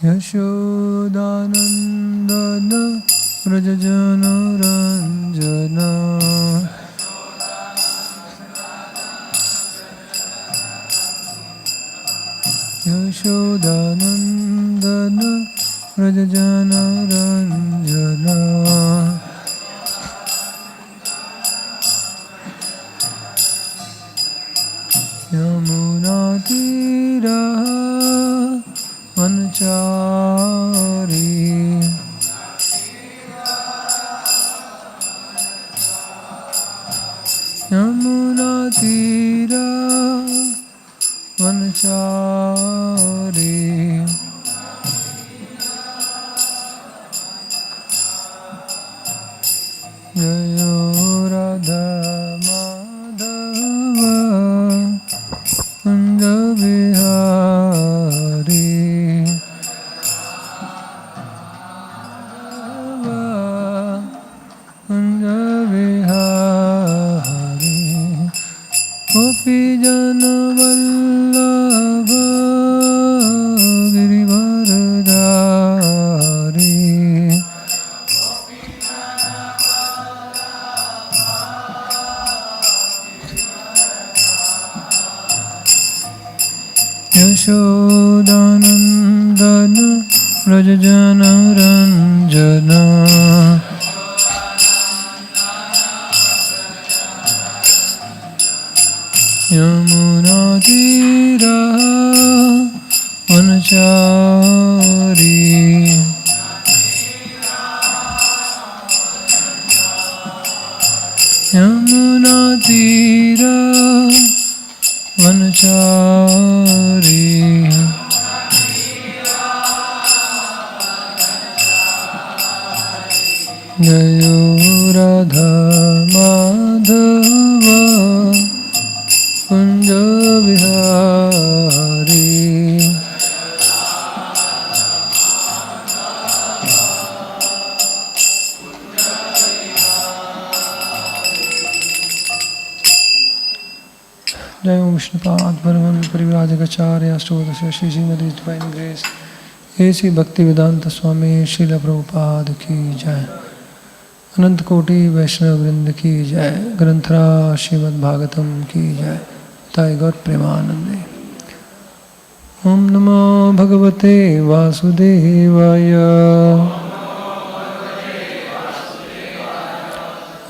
Yashodanandana Vrajajana Ranjana Yashodanandana Vrajajana Ranjana Yamunatira Manchari Yamunatira Manchari Jayo Radha Madhava Kunja Vihari Kunja Vihari Gopi Jana Vallabha Girivaradhari Yashodanandana Vrajajana Ranjana Yamunatira Vanachari Yamunatira Vanachari Jayo Radha Madhava Kunja Vihari Jai Om Vishnupad Bharavan Parivrajagacharya Astodasya Shri Srimati Divine Grace A.C. Bhaktivedanta Swami Srila Prabhupada Ki Jai अनंत कोटि वैष्णव वृंद की जय ग्रंथरा श्रीमद् भागवतम की जय ताई गौर प्रेमानंदे ओम नमो भगवते वासुदेवाय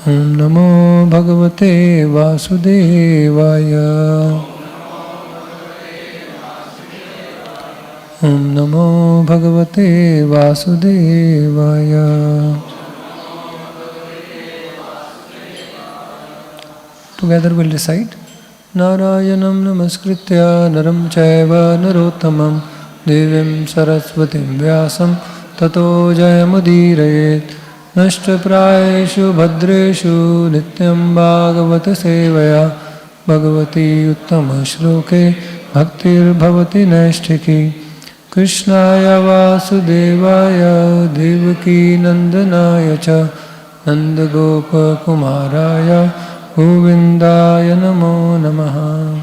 ओम नमो भगवते वासुदेवाय ओम नमो भगवते वासुदेवाय Together we'll recite Narayanam Namaskritya Naram Chaiva Narottamam Devim Saraswatim Vyasam Tato Jayamudirayet Nashta Prayeshu Bhadreshu Nityam Bhagavata Sevaya Bhagavati Uttama Shloke Bhaktir Bhavati Nashtiki Krishnaya Vasudevaya Devaki Nandanaya Cha Nanda Gopa Kumaraya Govindaya Namo Namaha.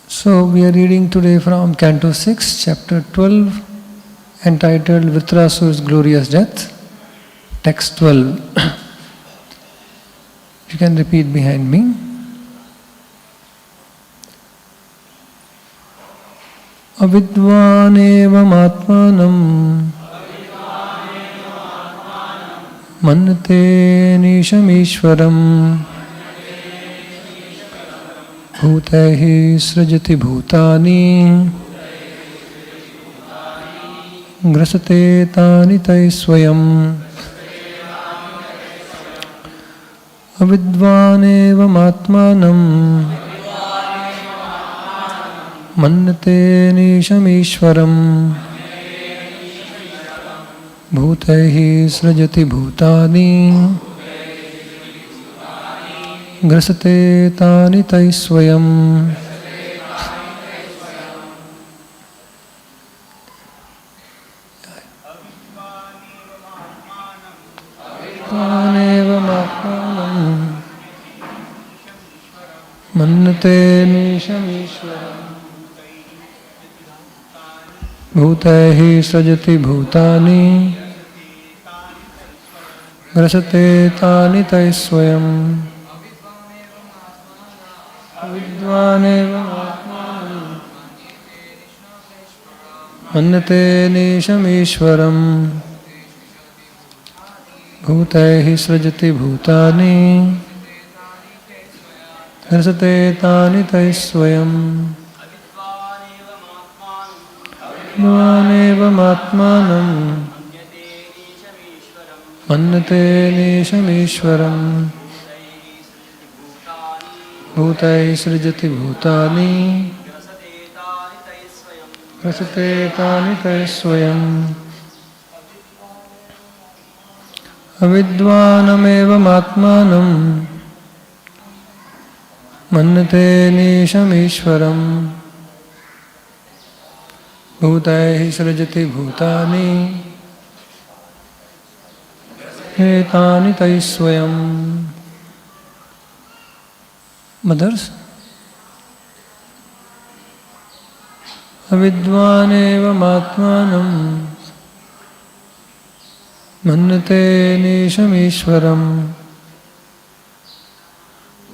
So we are reading today from Canto 6, Chapter 12, entitled Vritrasura's Glorious Death, Text 12. You can repeat behind me. Avidvanevam atmanam Mannate nishamishwaram Bhutaihi srajati bhutani Grasate tani tai swayam Avidvanevam atmanam Mannate nishamishwaram Bhutaihi srajati bhutani Grasate tani tai swayam. Mannate nishamishwaram bhutaihi srajati bhutani grasate tani taisvayam vidvaneva manyate nishamishwaram bhutaihi srajati bhutani grasate tani taisvayam vidvaneva atmanam manyate nishamishwaram bhutaihi srajati bhutani grasate tani taisvayam avidvanam atmanam manyate nishamishwaram bhutaihi srajati bhutani etani taisvayam. Mothers, avidvaneva atmanam manyate nishamishwaram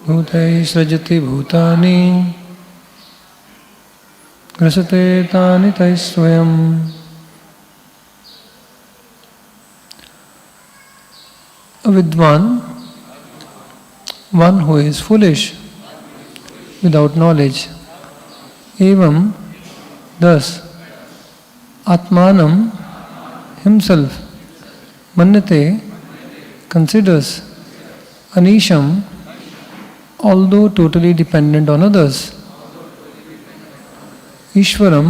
bhutaihi srajati bhutani grasate tani taisvayam. Avidvan, one who is foolish, without knowledge. Evam, thus, Atmanam, himself, Manyate, considers, Anisham, although totally dependent on others. Ishwaram,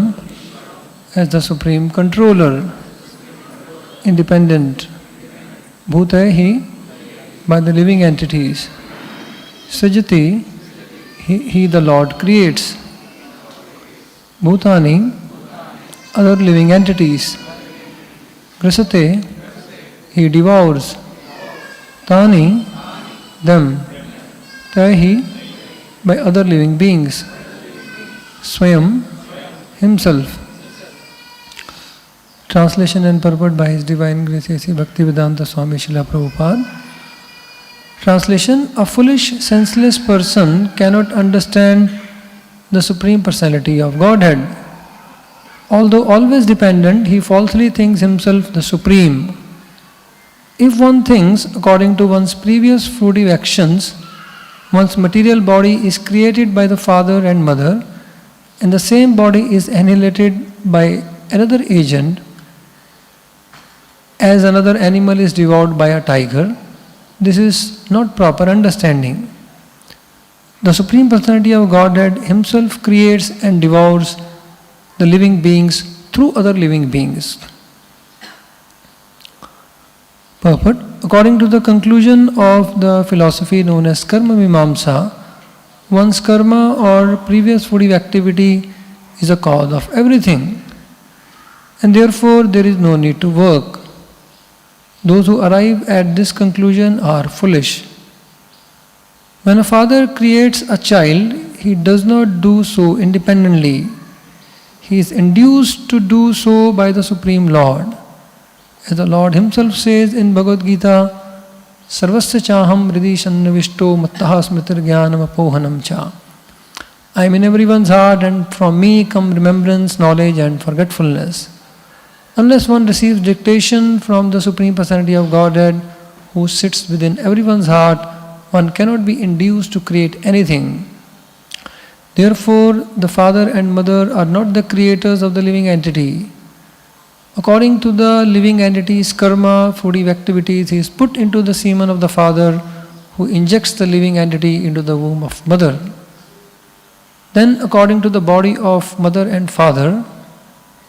as the supreme controller, independent. Bhutaihi, by the living entities. Sajati, he the Lord creates. Bhutani, other living entities. Grasate, he devours. Tani, them. Taihi, by other living beings. Swayam, himself. Translation and purport by His Divine Grace A.C. Bhaktivedanta Swami Srila Prabhupada. Translation: a foolish, senseless person cannot understand the Supreme Personality of Godhead. Although always dependent, he falsely thinks himself the Supreme. If one thinks according to one's previous fruitive actions, one's material body is created by the father and mother, and the same body is annihilated by another agent, as another animal is devoured by a tiger, this is not proper understanding. The Supreme Personality of Godhead Himself creates and devours the living beings through other living beings. Purport: according to the conclusion of the philosophy known as Karma Mimamsa, one's karma or previous fruitive activity is a cause of everything, and therefore there is no need to work. Those who arrive at this conclusion are foolish. When a father creates a child, he does not do so independently. He is induced to do so by the Supreme Lord. As the Lord Himself says in Bhagavad Gita, Sarvasya chaham hridishanvishto mattaha smritir jnanam apohanam cha. I am in everyone's heart, and from me come remembrance, knowledge and forgetfulness. Unless one receives dictation from the Supreme Personality of Godhead, who sits within everyone's heart, one cannot be induced to create anything. Therefore, the father and mother are not the creators of the living entity. According to the living entity's karma, fruitive activities, he is put into the semen of the father, who injects the living entity into the womb of mother. Then, according to the body of mother and father,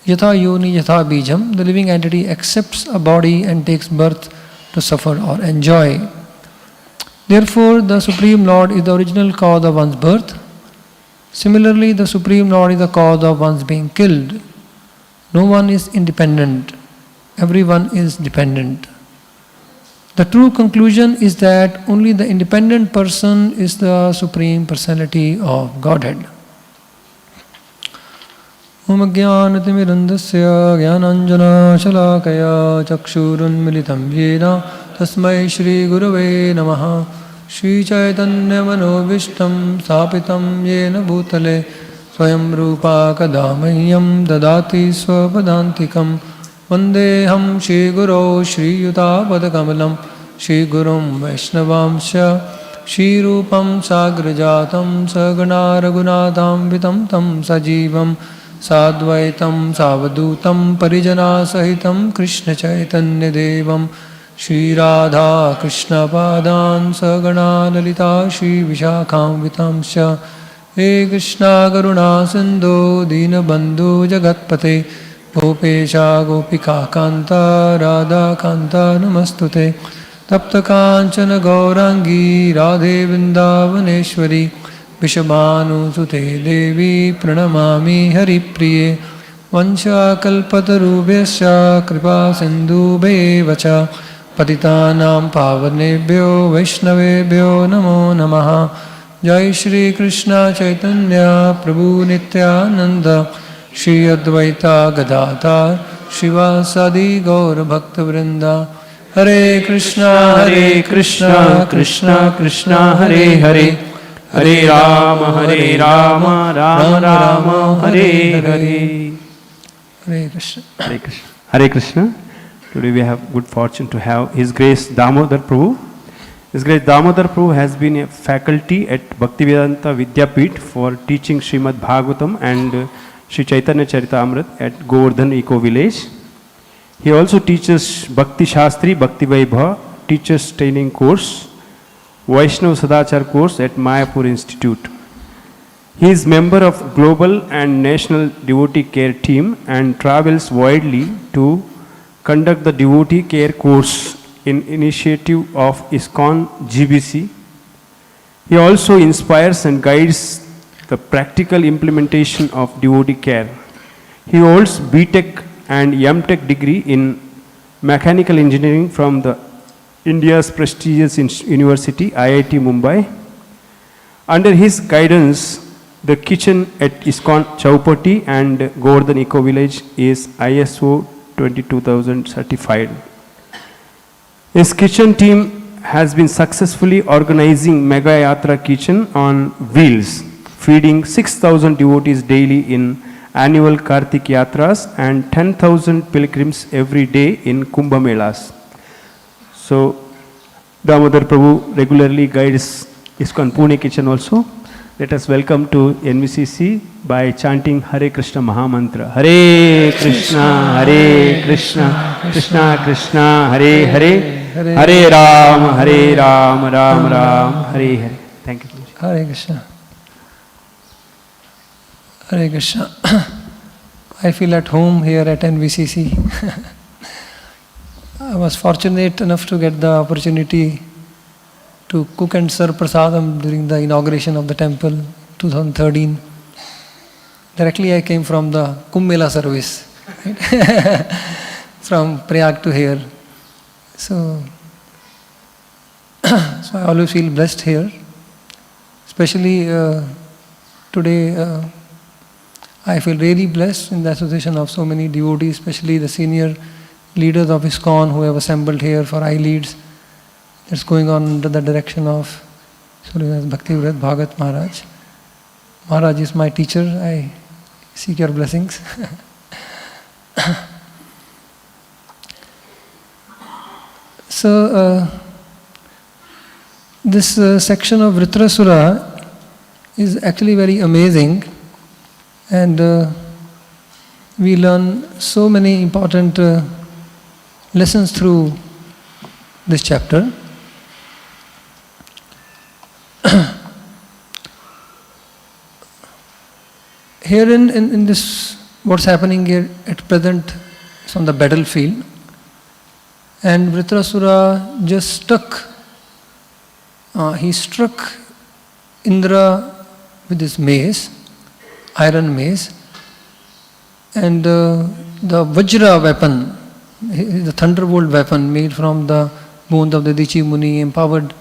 Yatha yoni yatha bijam, the living entity accepts a body and takes birth to suffer or enjoy. Therefore, the Supreme Lord is the original cause of one's birth. Similarly, the Supreme Lord is the cause of one's being killed. No one is independent. Everyone is dependent. The true conclusion is that only the independent person is the Supreme Personality of Godhead. Om Jnanatimirandasya Jnananjana Shalakaya Chakshurunmilitam Yena Tasmai Shri Gurave Namaha. Shri Chaitanya Manobishtam Sapitam Yena Bhutale Swayam Rupa Kadamahyam Dadati Swapadantikam Vandeham Shri Guru Shri Yuta Padakamalam Shri Gurum Vaishnavamsya Shri Rupam Sagrajatam Sagana Raghunatam Vitam Tam Sajivam Sadvaitam Savadutam Parijana Sahitam Krishna Chaitanya Devam Shri Radha Krishna Padan Sagana Lalita Shri Vishakham Vitamsya He Krishna Karuna Sindhu Dinabandhu Jagatpate Gopesha Gopika Kanta Radha Kanta Namastute Tapta Kanchana Gaurangi Radhe Vrindavaneshwari Vishabhanu Sute Devi Pranamami Hari Priye Vansha Kalpatarubhyasya Kripa Sindhu Bevacha Patitanam Pavanebhyo Vaishnavebhyo Namo Namaha. Jai Shri Krishna Chaitanya Prabhu Nityananda Shri Advaita Gadadhar Shivasadi Gaur Bhakta Vrinda. Hare Krishna Krishna Krishna Hare Hare Hare Rama Rama Rama Hare Hare. Hare Krishna. Hare Krishna. Hare Krishna. Today we have good fortune to have His Grace Damodar Prabhu. His Grace Damodar Prabhu has been a faculty at Bhaktivedanta Vidyapith for teaching Srimad Bhagavatam and Sri Chaitanya Charitamrita at Govardhan Eco Village. He also teaches Bhakti Shastri, Bhakti Vaibhava, teachers training course, Vaishnav Sadachar course at Mayapur Institute. He is member of global and national devotee care team and travels widely to conduct the devotee care course in initiative of ISKCON GBC. He also inspires and guides the practical implementation of devotee care. He holds BTech and MTech degree in mechanical engineering from the India's prestigious university IIT Mumbai. Under his guidance, the kitchen at ISKCON Chaupati and Govardhan Eco Village is ISO 22000 certified. His kitchen team has been successfully organizing Mega Yatra kitchen on wheels, feeding 6,000 devotees daily in annual Kartik Yatras and 10,000 pilgrims every day in Kumbh Melas. So, Damodar Prabhu regularly guides ISKCON Pune kitchen also. Let us welcome to NVCC by chanting Hare Krishna Mahamantra. Hare Krishna, Krishna Krishna, Hare Hare, Hare Ram, Ram Ram, Hare Hare. Thank you. Hare Krishna. Hare Krishna. I feel at home here at NVCC. I was fortunate enough to get the opportunity to cook and serve prasadam during the inauguration of the temple 2013. Directly I came from the Kumbh Mela service, right? From Prayag to here. So I always feel blessed here. Especially today, I feel really blessed in the association of so many devotees, especially the senior leaders of ISKCON who have assembled here for I-Leads. That's going on under the direction of Bhaktivedanta Bhagat Maharaj. Maharaj is my teacher. I seek your blessings. So, this section of Vritrasura is actually very amazing, and we learn so many important lessons through this chapter. Here in this, what's happening here at present is on the battlefield, and Vritrasura just he struck Indra with his mace, iron mace, and the Vajra weapon, the thunderbolt weapon made from the bones of the Dichi Muni, empowered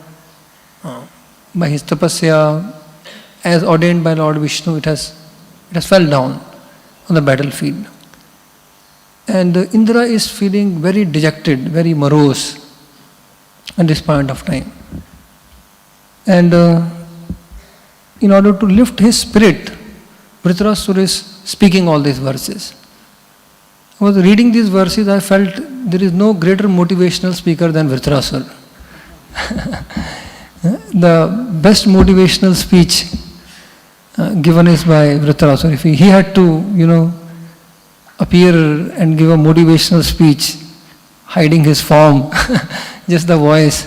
by his tapasya, as ordained by Lord Vishnu, it has fell down. on the battlefield. And Indra is feeling very dejected, very morose at this point of time. And in order to lift his spirit, Vritrasura is speaking all these verses. I was reading these verses, I felt there is no greater motivational speaker than Vritrasura. The best motivational speech given is by Vritrasura. If he had to, appear and give a motivational speech, hiding his form, just the voice,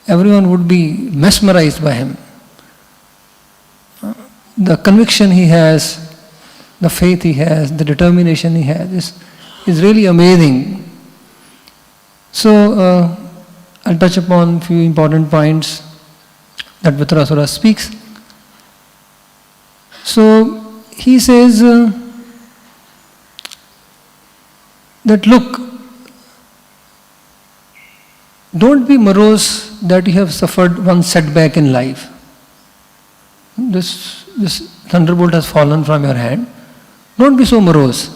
everyone would be mesmerized by him. The conviction he has, the faith he has, the determination he has is really amazing. So, I'll touch upon a few important points that Vritrasura speaks. So, he says that look, don't be morose that you have suffered one setback in life. This thunderbolt has fallen from your hand. Don't be so morose.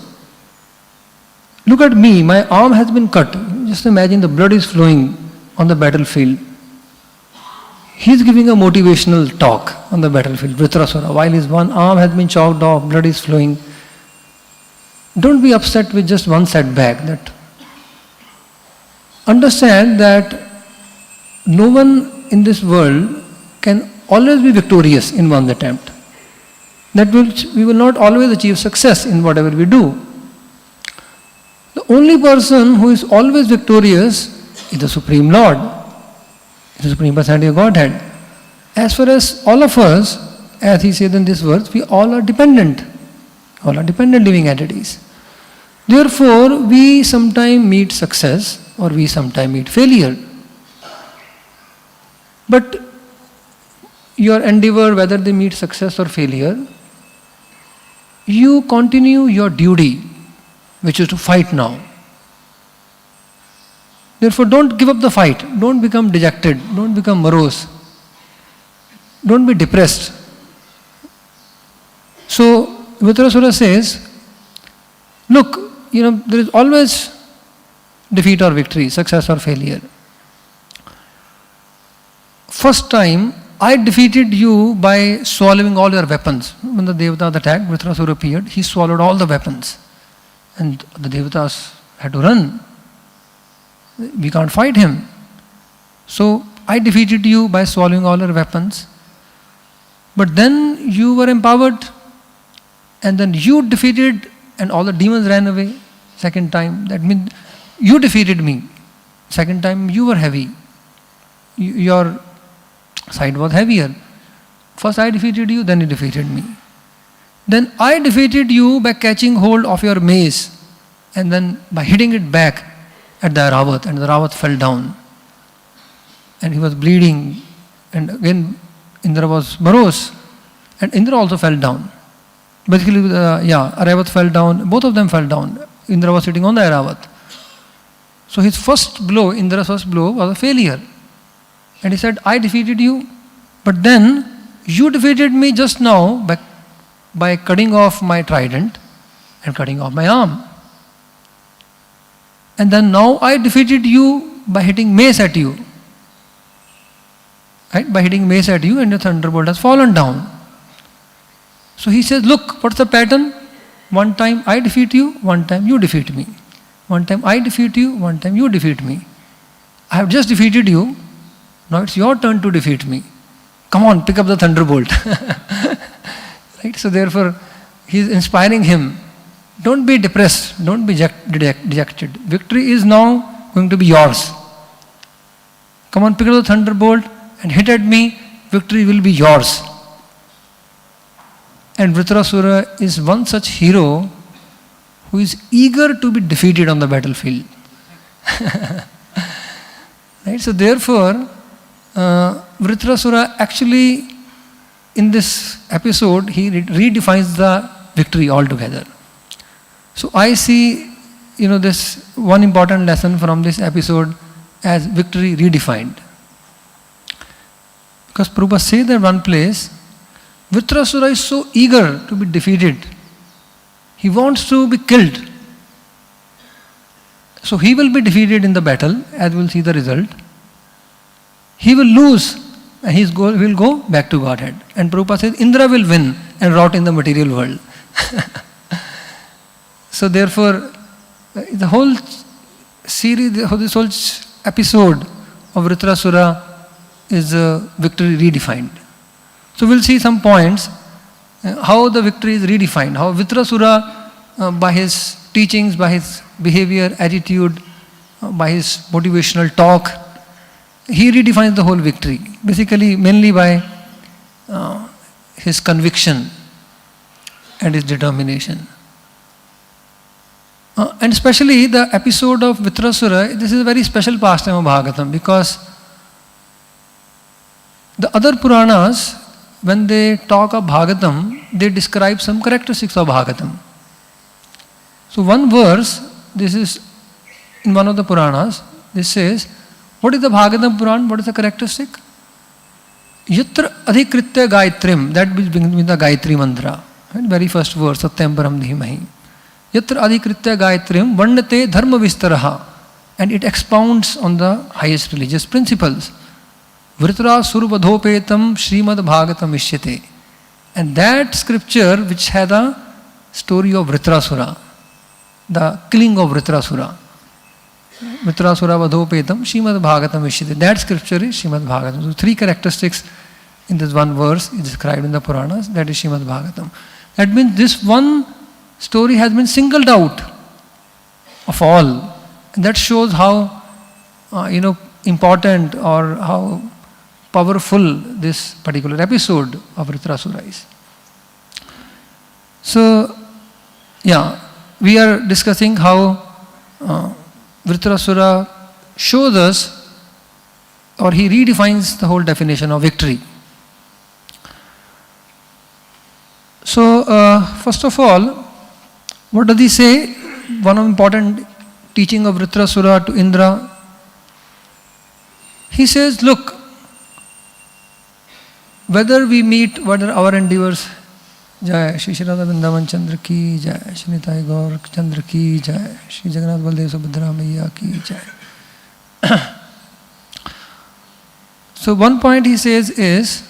Look at me, my arm has been cut. Just imagine the blood is flowing on the battlefield. He is giving a motivational talk on the battlefield, Vritrasura, while his one arm has been chopped off, blood is flowing. Don't be upset with just one setback. That understand that no one in this world can always be victorious in one attempt. That we will not always achieve success in whatever we do. The only person who is always victorious is the Supreme Lord, the Supreme Personality of Godhead. As far as all of us, as he said in this verse, we all are dependent. All are dependent living entities. Therefore, we sometimes meet success or we sometimes meet failure. But your endeavor, whether they meet success or failure, you continue your duty, which is to fight now. Therefore, don't give up the fight. Don't become dejected. Don't become morose. Don't be depressed. So, Vritrasura says, look, there is always defeat or victory, success or failure. First time, I defeated you by swallowing all your weapons. When the Devatas attacked, Vritrasura appeared, he swallowed all the weapons. And the Devatas had to run. We can't fight him. So, I defeated you by swallowing all your weapons. But then you were empowered, and then you defeated, and all the demons ran away. Second time, that means you defeated me. Second time, you were heavy. Your side was heavier. First I defeated you, then you defeated me. Then I defeated you by catching hold of your mace and then by hitting it back at the Airavata, and the Airavata fell down. And he was bleeding, and again Indra was morose, and Indra also fell down. Basically, Airavata fell down, both of them fell down. Indra was sitting on the Airavata. So his first blow, Indra's first blow, was a failure. And he said, I defeated you, but then you defeated me just now by cutting off my trident and cutting off my arm. And then now I defeated you by hitting mace at you. Right? By hitting mace at you, and your thunderbolt has fallen down. So he says, look, what's the pattern? One time I defeat you, one time you defeat me. One time I defeat you, one time you defeat me. I have just defeated you. Now it's your turn to defeat me. Come on, pick up the thunderbolt. Right? So therefore, he is inspiring him. Don't be depressed. Don't be dejected. Victory is now going to be yours. Come on, pick up the thunderbolt and hit at me. Victory will be yours. And Vritrasura is one such hero who is eager to be defeated on the battlefield. Right? So therefore, Vritrasura actually, in this episode, he redefines the victory altogether. So I see, this one important lesson from this episode as victory redefined. Because Prabhupada says that one place, Vritrasura is so eager to be defeated He wants to be killed. So he will be defeated in the battle, as we will see the result. He will lose, and he will go back to Godhead. And Prabhupada says, Indra will win and rot in the material world. So therefore, the whole series, this whole episode of Vritrasura is victory redefined. So we'll see some points, how the victory is redefined, how Vritrasura, by his teachings, by his behavior, attitude, by his motivational talk, he redefines the whole victory. Basically, mainly by his conviction and his determination. And especially the episode of Vritrasura, this is a very special pastime of Bhagavatam, because the other Puranas, when they talk of Bhagavatam, they describe some characteristics of Bhagavatam. So one verse, this is in one of the Puranas, this says, what is the Bhagavatam Puran? What is the characteristic? Yatra adhikritya gayatrim, that begins with the Gayatri mantra. Right? Very first verse, Satyam Param Dhimahi. Yatra adhikritya gayatrim vandate dharma vistaraha. And it expounds on the highest religious principles. Vritra survadhopetam Srimad Bhagavatam ishyate. And that scripture which had a story of Vritrasura, the killing of Vritrasura. Vritrasura vadhopetam Srimad Bhagavatam ishyate. That scripture is Srimad Bhagavatam. So three characteristics in this one verse is described in the Puranas, that is Srimad Bhagavatam. That means this one story has been singled out of all. And that shows how important or how powerful this particular episode of Vritrasura is. So, we are discussing how Vritrasura shows us, or he redefines the whole definition of victory. So, first of all, what does he say? One important teaching of Vritrasura to Indra. He says, look, whether we meet, whether our endeavors, Jai Shri Shri Radha Vrindavan Chandra ki Jai, Shri Nitai Gaur Chandra ki Jai, Shri Jagannath Baldev Subhadra Maiya ki Jai. So one point he says is,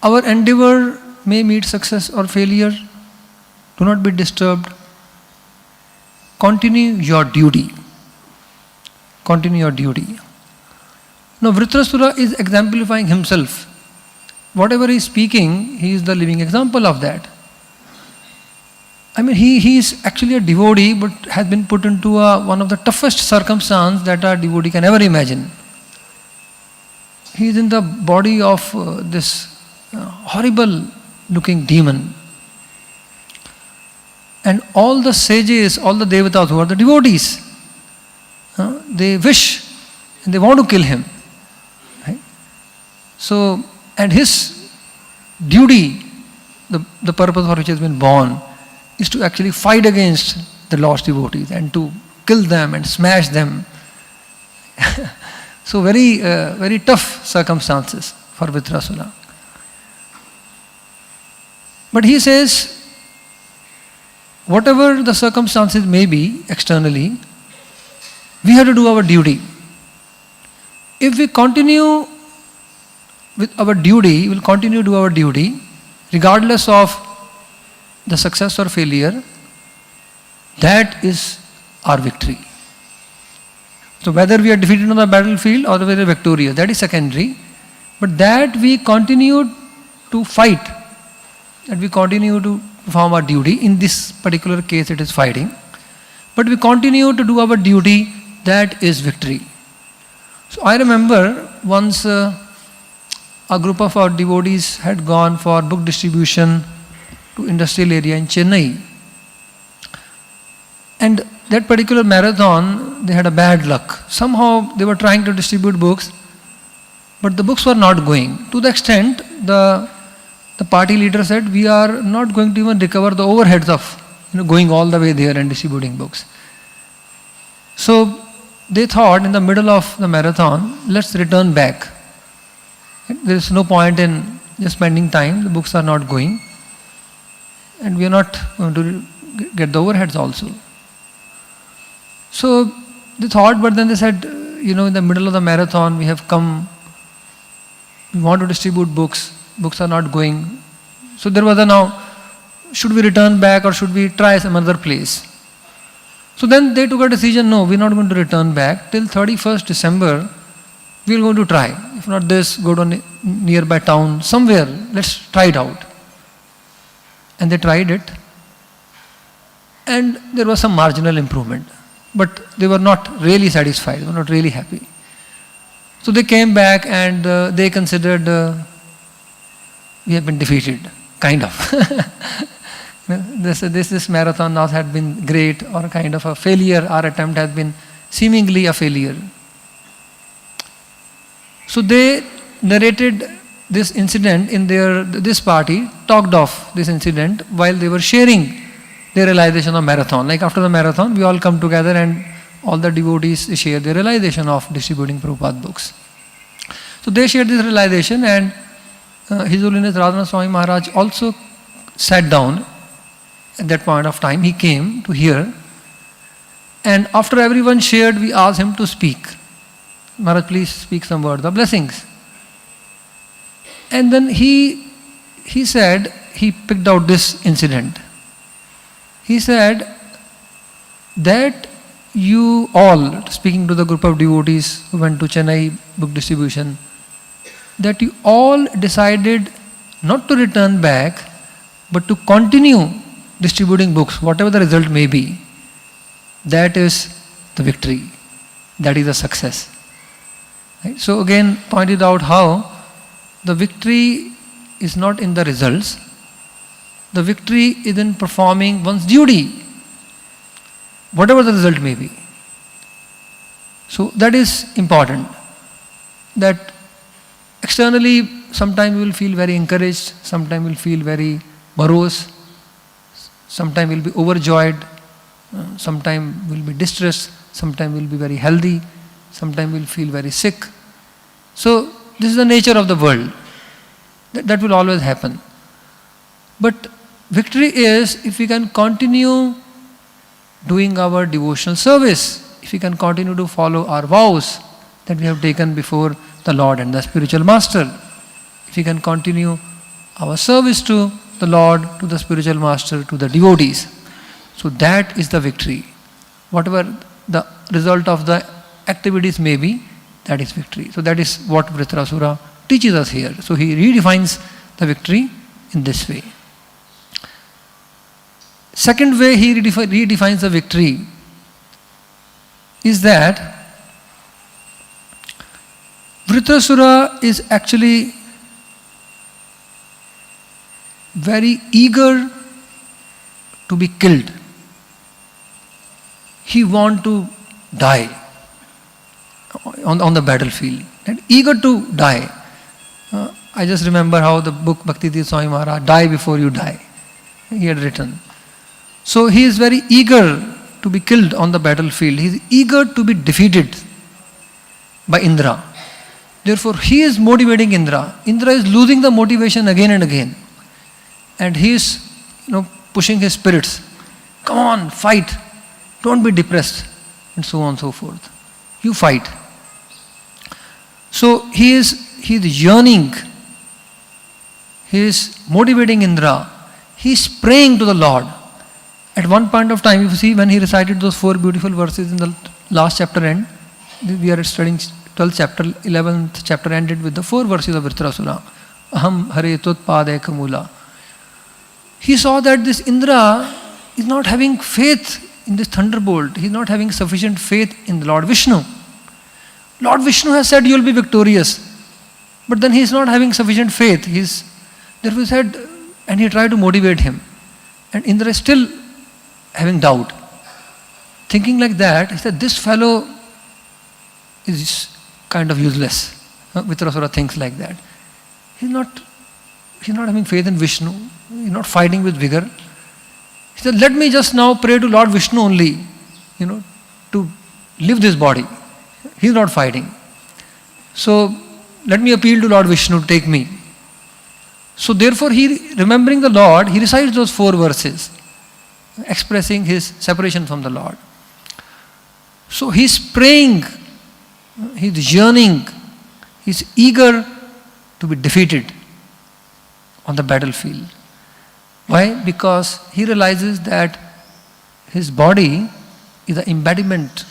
our endeavor may meet success or failure. Do not be disturbed. Continue your duty. Continue your duty. Now Vritrasura is exemplifying himself. Whatever he is speaking, he is the living example of that. I mean, he is actually a devotee, but has been put into one of the toughest circumstances that a devotee can ever imagine. He is in the body of this horrible looking demon. And all the sages, all the devatas who are the devotees, they wish and they want to kill him. Right? So, and his duty, the purpose for which he has been born, is to actually fight against the lost devotees and to kill them and smash them. So very tough circumstances for Vritrasura. But he says, whatever the circumstances may be externally, we have to do our duty. If we continue with our duty, we will continue to do our duty, regardless of the success or failure. That is our victory. So whether we are defeated on the battlefield or whether we are victorious, that is secondary. But that we continue to fight, that we continue to perform our duty. In this particular case it is fighting. But we continue to do our duty, that is victory. So I remember once a group of our devotees had gone for book distribution to industrial area in Chennai. And that particular marathon, they had a bad luck. Somehow they were trying to distribute books, but the books were not going. To the extent, the party leader said, we are not going to even recover the overheads of going all the way there and distributing books. So they thought in the middle of the marathon, let's return back. There is no point in just spending time, the books are not going. and we are not going to get the overheads also. So they thought, but then they said, in the middle of the marathon, we have come, we want to distribute books are not going. So there was a now, should we return back or should we try some other place? So then they took a decision, no, we're not going to return back. Till 31st December, we're going to try. If not this, go to a nearby town, somewhere, let's try it out. And they tried it. And there was some marginal improvement. But they were not really satisfied, they were not really happy. So they came back and they considered we have been defeated, kind of. This marathon now had been great or kind of a failure. Our attempt has been seemingly a failure. So they narrated this incident in this party, talked of this incident while they were sharing their realization of marathon. Like after the marathon, we all come together and all the devotees share their realization of distributing Prabhupada books. So they shared this realization, and His Holiness Radhanath Swami Maharaj also sat down at that point of time. He came to hear, and after everyone shared, we asked him to speak. Maharaj, please speak some words of blessings. And then he said, he picked out this incident. He said that you all, speaking to the group of devotees who went to Chennai book distribution, that you all decided not to return back, but to continue distributing books, whatever the result may be. That is the victory. That is the success. Right? So again, pointed out how the victory is not in the results. The victory is in performing one's duty, whatever the result may be. So that is important. That externally, sometimes we will feel very encouraged, sometimes we will feel very morose, sometimes we will be overjoyed, sometimes we will be distressed, sometimes we will be very healthy, sometimes we will feel very sick. So this is the nature of the world. That will always happen. But victory is if we can continue doing our devotional service, if we can continue to follow our vows that we have taken before the Lord and the spiritual master, if we can continue our service to the Lord, to the spiritual master, to the devotees. So that is the victory. Whatever the result of the activities may be, that is victory. So that is what Vritrasura teaches us here. So he redefines the victory in this way. Second way he redefines the victory is that Vritrasura is actually very eager to be killed. He wants to die on the battlefield, and eager to die. I just remember how the book Bhakti Swami Maharaj, Die Before You Die, he had written. So he is very eager to be killed on the battlefield. He is eager to be defeated by Indra. Therefore, he is motivating Indra. Indra is losing the motivation again and again. And he is, pushing his spirits. Come on, fight. Don't be depressed. And so on and so forth. You fight. So he is yearning. He is motivating Indra. He is praying to the Lord. At one point of time, if you see, when he recited those 4 beautiful verses in the last chapter end, we are studying 12th chapter, 11th chapter ended with the 4 verses of Vritrasura. Aham Hare Tutpadeka Mula. He saw that this Indra is not having faith in this thunderbolt. He is not having sufficient faith in the Lord Vishnu. Lord Vishnu has said you will be victorious. But then he is not having sufficient faith. Therefore he said, and he tried to motivate him. And Indra is still having doubt. Thinking like that, he said, this fellow is kind of useless. Vritrasura thinks like that. He's not having faith in Vishnu. He's not fighting with vigor. He said, let me just now pray to Lord Vishnu only, to live this body. He's not fighting. So let me appeal to Lord Vishnu to take me. So therefore, he, remembering the Lord, he recites those 4 verses, expressing his separation from the Lord. So he's praying, he's yearning, he's eager to be defeated on the battlefield. Why? Because he realizes that his body is the embodiment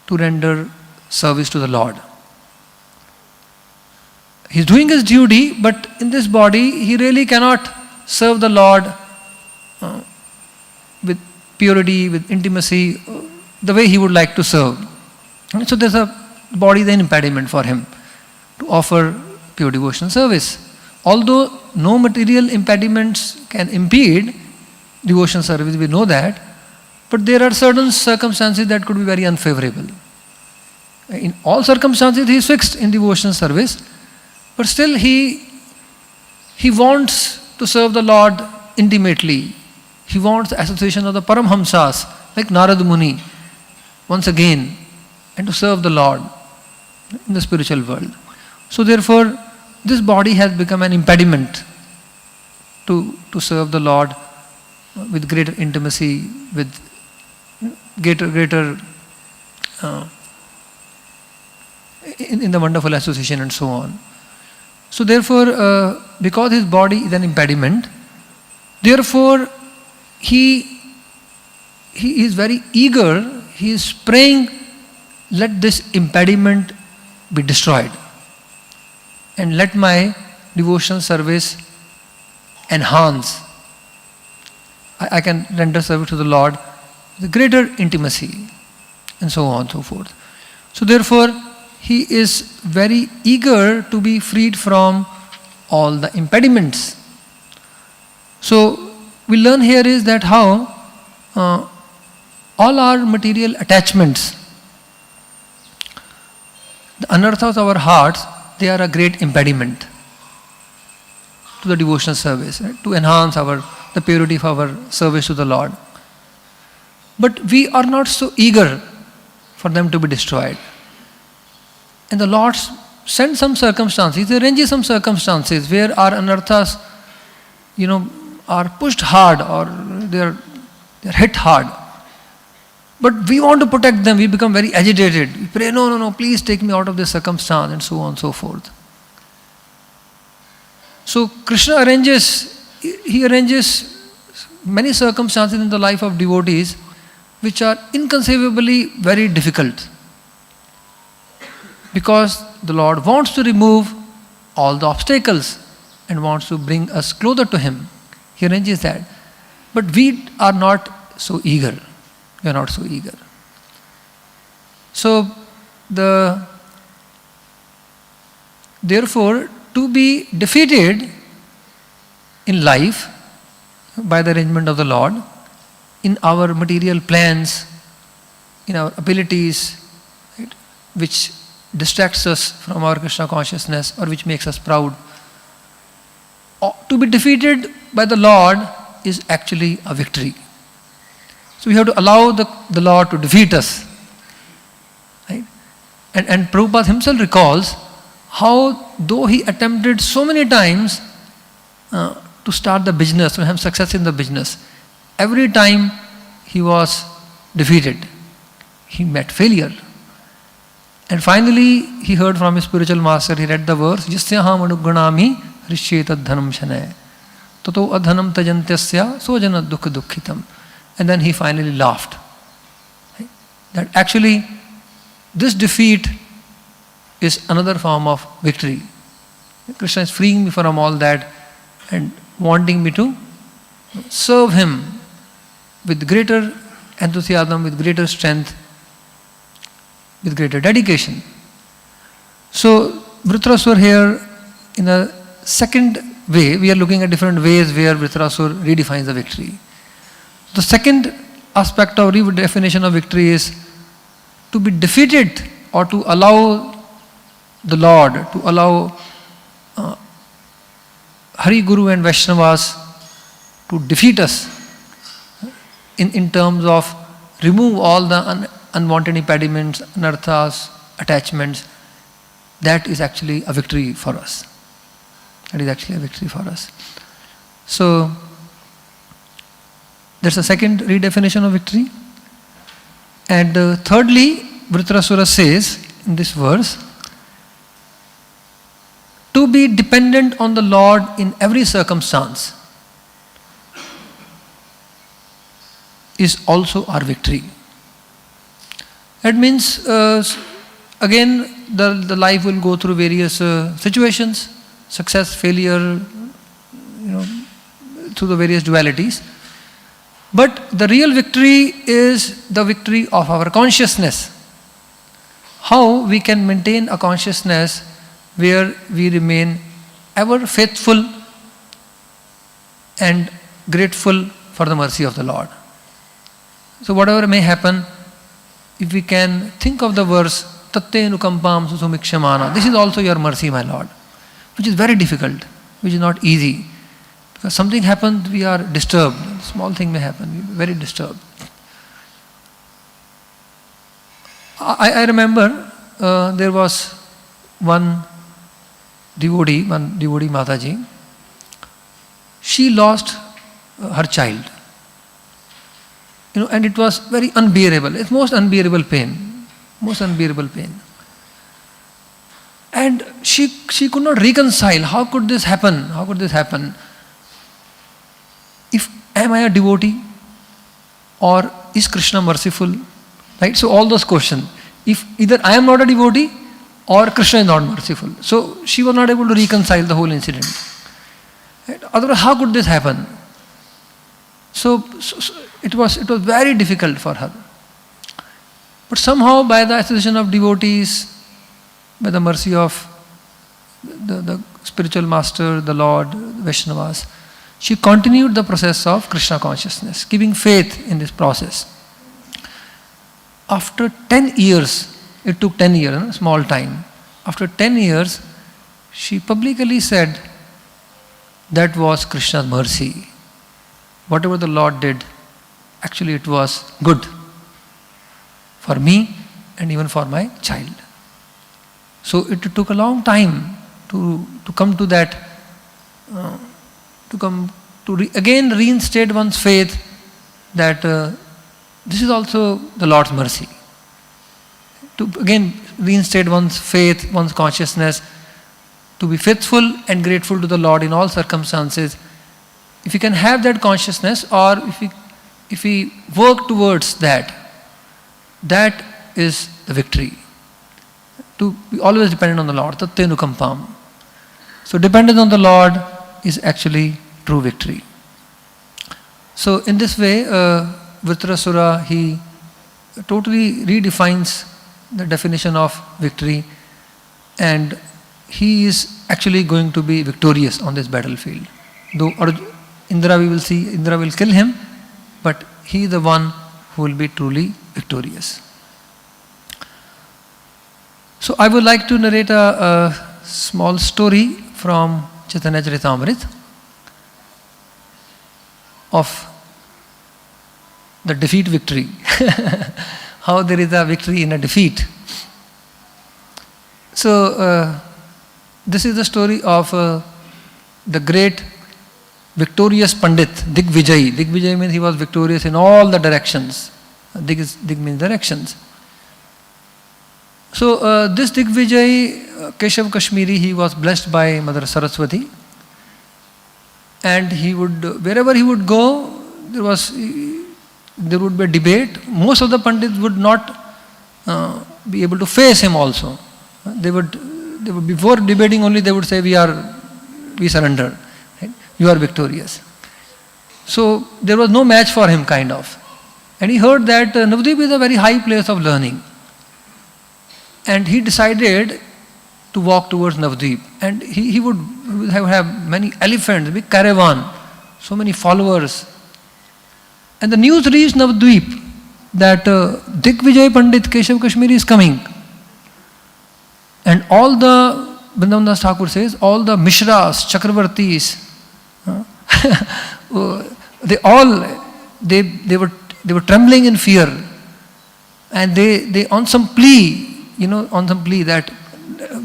to render service to the Lord. He's doing his duty, but in this body he really cannot serve the Lord with purity, with intimacy, the way he would like to serve. And so there's a body, the impediment for him to offer pure devotional service. Although no material impediments can impede devotional service, we know that, but there are certain circumstances that could be very unfavorable. In all circumstances he is fixed in devotional service, but still he wants to serve the Lord intimately. He wants the association of the Paramhamsas, like Narad Muni, once again, and to serve the Lord in the spiritual world. So therefore, this body has become an impediment to serve the Lord with greater intimacy, with greater in the wonderful association and so on. So therefore, because his body is an impediment, therefore he is very eager, he is praying, let this impediment be destroyed and let my devotional service enhance. I can render service to the Lord with greater intimacy and so on and so forth. So therefore, he is very eager to be freed from all the impediments. So we learn here is that how all our material attachments, the anarthas of our hearts, they are a great impediment to the devotional service, right? To enhance the purity of our service to the Lord. But we are not so eager for them to be destroyed. And the Lord sends some circumstances, He arranges some circumstances where our anarthas, are pushed hard or they're hit hard. But we want to protect them, we become very agitated. We pray, no, please take me out of this circumstance, and so on and so forth. So Krishna arranges many circumstances in the life of devotees which are inconceivably very difficult. Because the Lord wants to remove all the obstacles and wants to bring us closer to Him. He arranges that. But we are not so eager. We are not so eager. So, therefore, to be defeated in life by the arrangement of the Lord, in our material plans, in our abilities, right, which distracts us from our Krishna consciousness or which makes us proud, to be defeated by the Lord is actually a victory. So we have to allow the Lord to defeat us. Right? And Prabhupada himself recalls how, though he attempted so many times to start the business, to have success in the business, every time he was defeated. He met failure. And finally, he heard from his spiritual master, he read the verse, Yasyaham anugunami rishyetad dhanam shanay. Tato adhanam tajantyasya sojana dukha dukhitam. And then he finally laughed. Right? That actually, this defeat is another form of victory. Krishna is freeing me from all that and wanting me to serve Him with greater enthusiasm, with greater strength, with greater dedication. So, Vritrasur here, in a second way, we are looking at different ways where Vritrasur redefines the victory. The second aspect of redefinition of victory is to be defeated or to allow the Lord, to allow Hari, Guru and Vaishnavas to defeat us in terms of remove all the unwanted impediments, anarthas, attachments. That is actually a victory for us. That is actually a victory for us. So, that's the second redefinition of victory. And thirdly, Vritrasura says in this verse, to be dependent on the Lord in every circumstance is also our victory. That means, again, the life will go through various situations, success, failure, through the various dualities. But the real victory is the victory of our consciousness. How we can maintain a consciousness where we remain ever faithful and grateful for the mercy of the Lord. So whatever may happen, if we can think of the verse, Tatte nukampam susumikshamana, this is also your mercy, my Lord, which is very difficult, which is not easy. Because something happens, we are disturbed. Small thing may happen, we are very disturbed. I remember there was one devotee Mataji. She lost her child. And it was very unbearable. It's most unbearable pain. Most unbearable pain. And she could not reconcile. How could this happen? How could this happen? Am I a devotee? Or is Krishna merciful? Right? So all those questions. If either I am not a devotee or Krishna is not merciful. So she was not able to reconcile the whole incident. Right? Otherwise, how could this happen? So it was very difficult for her. But somehow by the association of devotees, by the mercy of the spiritual master, the Lord, Vaishnavas, she continued the process of Krishna consciousness, keeping faith in this process. After 10 years, it took 10 years, small time. After 10 years, she publicly said, that was Krishna's mercy. Whatever the Lord did, actually it was good for me and even for my child. So it took a long time to come to that, again reinstate one's faith that this is also the Lord's mercy. To again reinstate one's faith, one's consciousness, to be faithful and grateful to the Lord in all circumstances. If we can have that consciousness, or if we work towards that, that is the victory. To be always dependent on the Lord. Tatte nukampam. So dependence on the Lord is actually true victory. So in this way, Vritrasura, he totally redefines the definition of victory, and he is actually going to be victorious on this battlefield. Though Indra, we will see, Indra will kill him, but he is the one who will be truly victorious. So I would like to narrate a small story from Chaitanya Charitamrita of the defeat victory. How there is a victory in a defeat. So this is the story of the great victorious Pandit, Digvijay. Digvijay means he was victorious in all the directions. Dig means directions. So this Digvijay, Keshav Kashmiri, he was blessed by Mother Saraswati, and he would, wherever he would go, there would be a debate. Most of the Pandits would not be able to face him also. They would before debating only they would say, we surrender, right? You are victorious. So there was no match for him, kind of. And he heard that Navadvip is a very high place of learning. And he decided to walk towards Navadvip. And he would have many elephants, big caravan, so many followers. And the news reached Navadvip that Digvijay Pandit Keshav Kashmiri is coming. And all the, Vrindavan Das Thakur says, all the Mishras, Chakravartis, they were trembling in fear. And they on some plea, that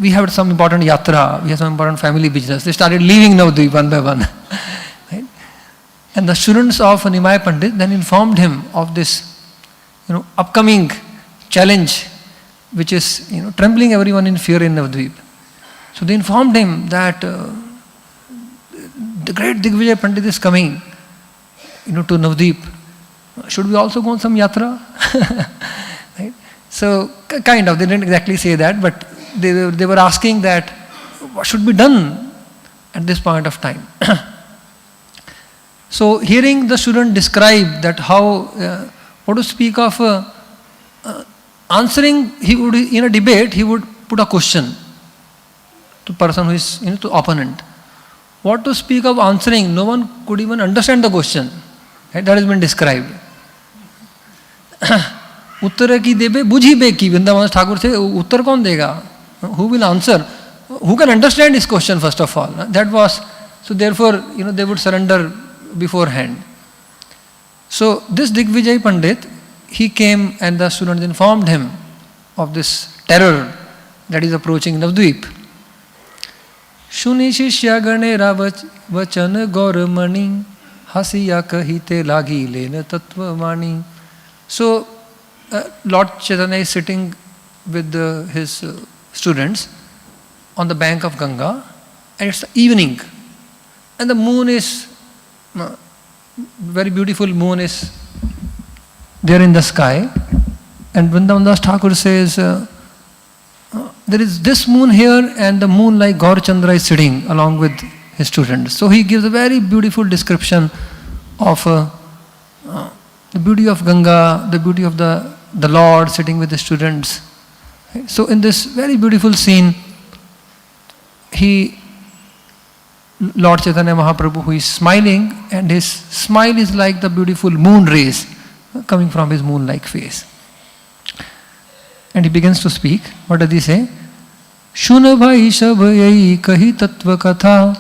we had some important yatra, we had some important family business. They started leaving Navadvip one by one. Right? And the students of Nimai Pandit then informed him of this, upcoming challenge, which is, trembling everyone in fear in Navadvip. So they informed him that the great Digvijay Pandit is coming, to Navadvip. Should we also go on some yatra? Right? So kind of, they didn't exactly say that, but they were asking that what should be done at this point of time. So hearing the student describe that how, what to speak of answering, he would, in a debate, he would put a question to person who is, to opponent. What to speak of answering, no one could even understand the question. Right? That has been described. Uttara ki debe bujhi beki, Vrindavan Thakur say, Uttar kaun dega? Who will answer? Who can understand his question first of all? That was, so therefore, they would surrender beforehand. So this Digvijay Pandit, he came and the students informed him of this terror that is approaching Navadvip. Shuni shishya ganera vachan gauramani hasiya kahite lagi lena tatvamani. So Lord Chaitanya is sitting with his students on the bank of Ganga, and it's evening, and the moon is, very beautiful moon is there in the sky, and Vrindavan Das Thakur says, there is this moon here and the moon like Gaur Chandra is sitting along with his students. So he gives a very beautiful description of the beauty of Ganga, the beauty of the Lord sitting with the students. So in this very beautiful scene, Lord Chaitanya Mahaprabhu, who is smiling, and his smile is like the beautiful moon rays coming from his moon-like face. And he begins to speak. What does he say? Shuna bhai shabhai kahi tattva katha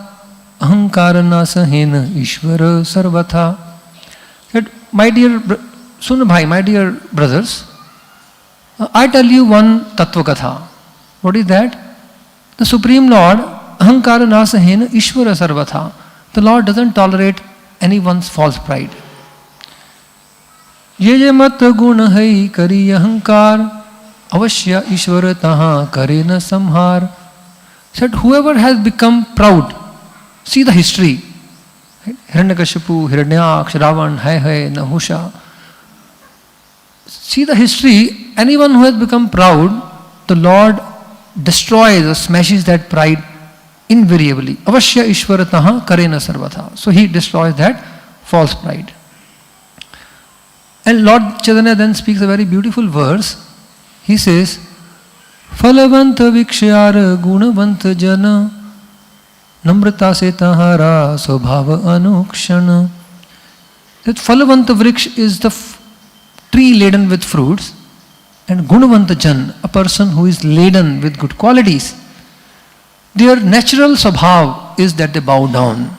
ahankara na sahena ishvara sarvatha. My dear brothers, I tell you one tattva katha. What is that? The Supreme Lord, ahankara na sahena ishvara sarvatha. The Lord doesn't tolerate anyone's false pride. Ye mat gun hai kari ahankar avashya ishvara taha kare na samhar. Said whoever has become proud, see the history. Hiranyakashipu, Hiranyaksh, Ravan, Hare, Nahusha. See the history, anyone who has become proud, the Lord destroys or smashes that pride invariably. Avashya ishvarataha karena sarvatha. So he destroys that false pride. And Lord Chaitanya then speaks a very beautiful verse. He says, Phalavanta vikshyara gunavanta jana namrata se tahara swabhava anukshana. That Phalavanta vriksh is the tree laden with fruits, and gunavanta jan, a person who is laden with good qualities. Their natural swabhav is that they bow down.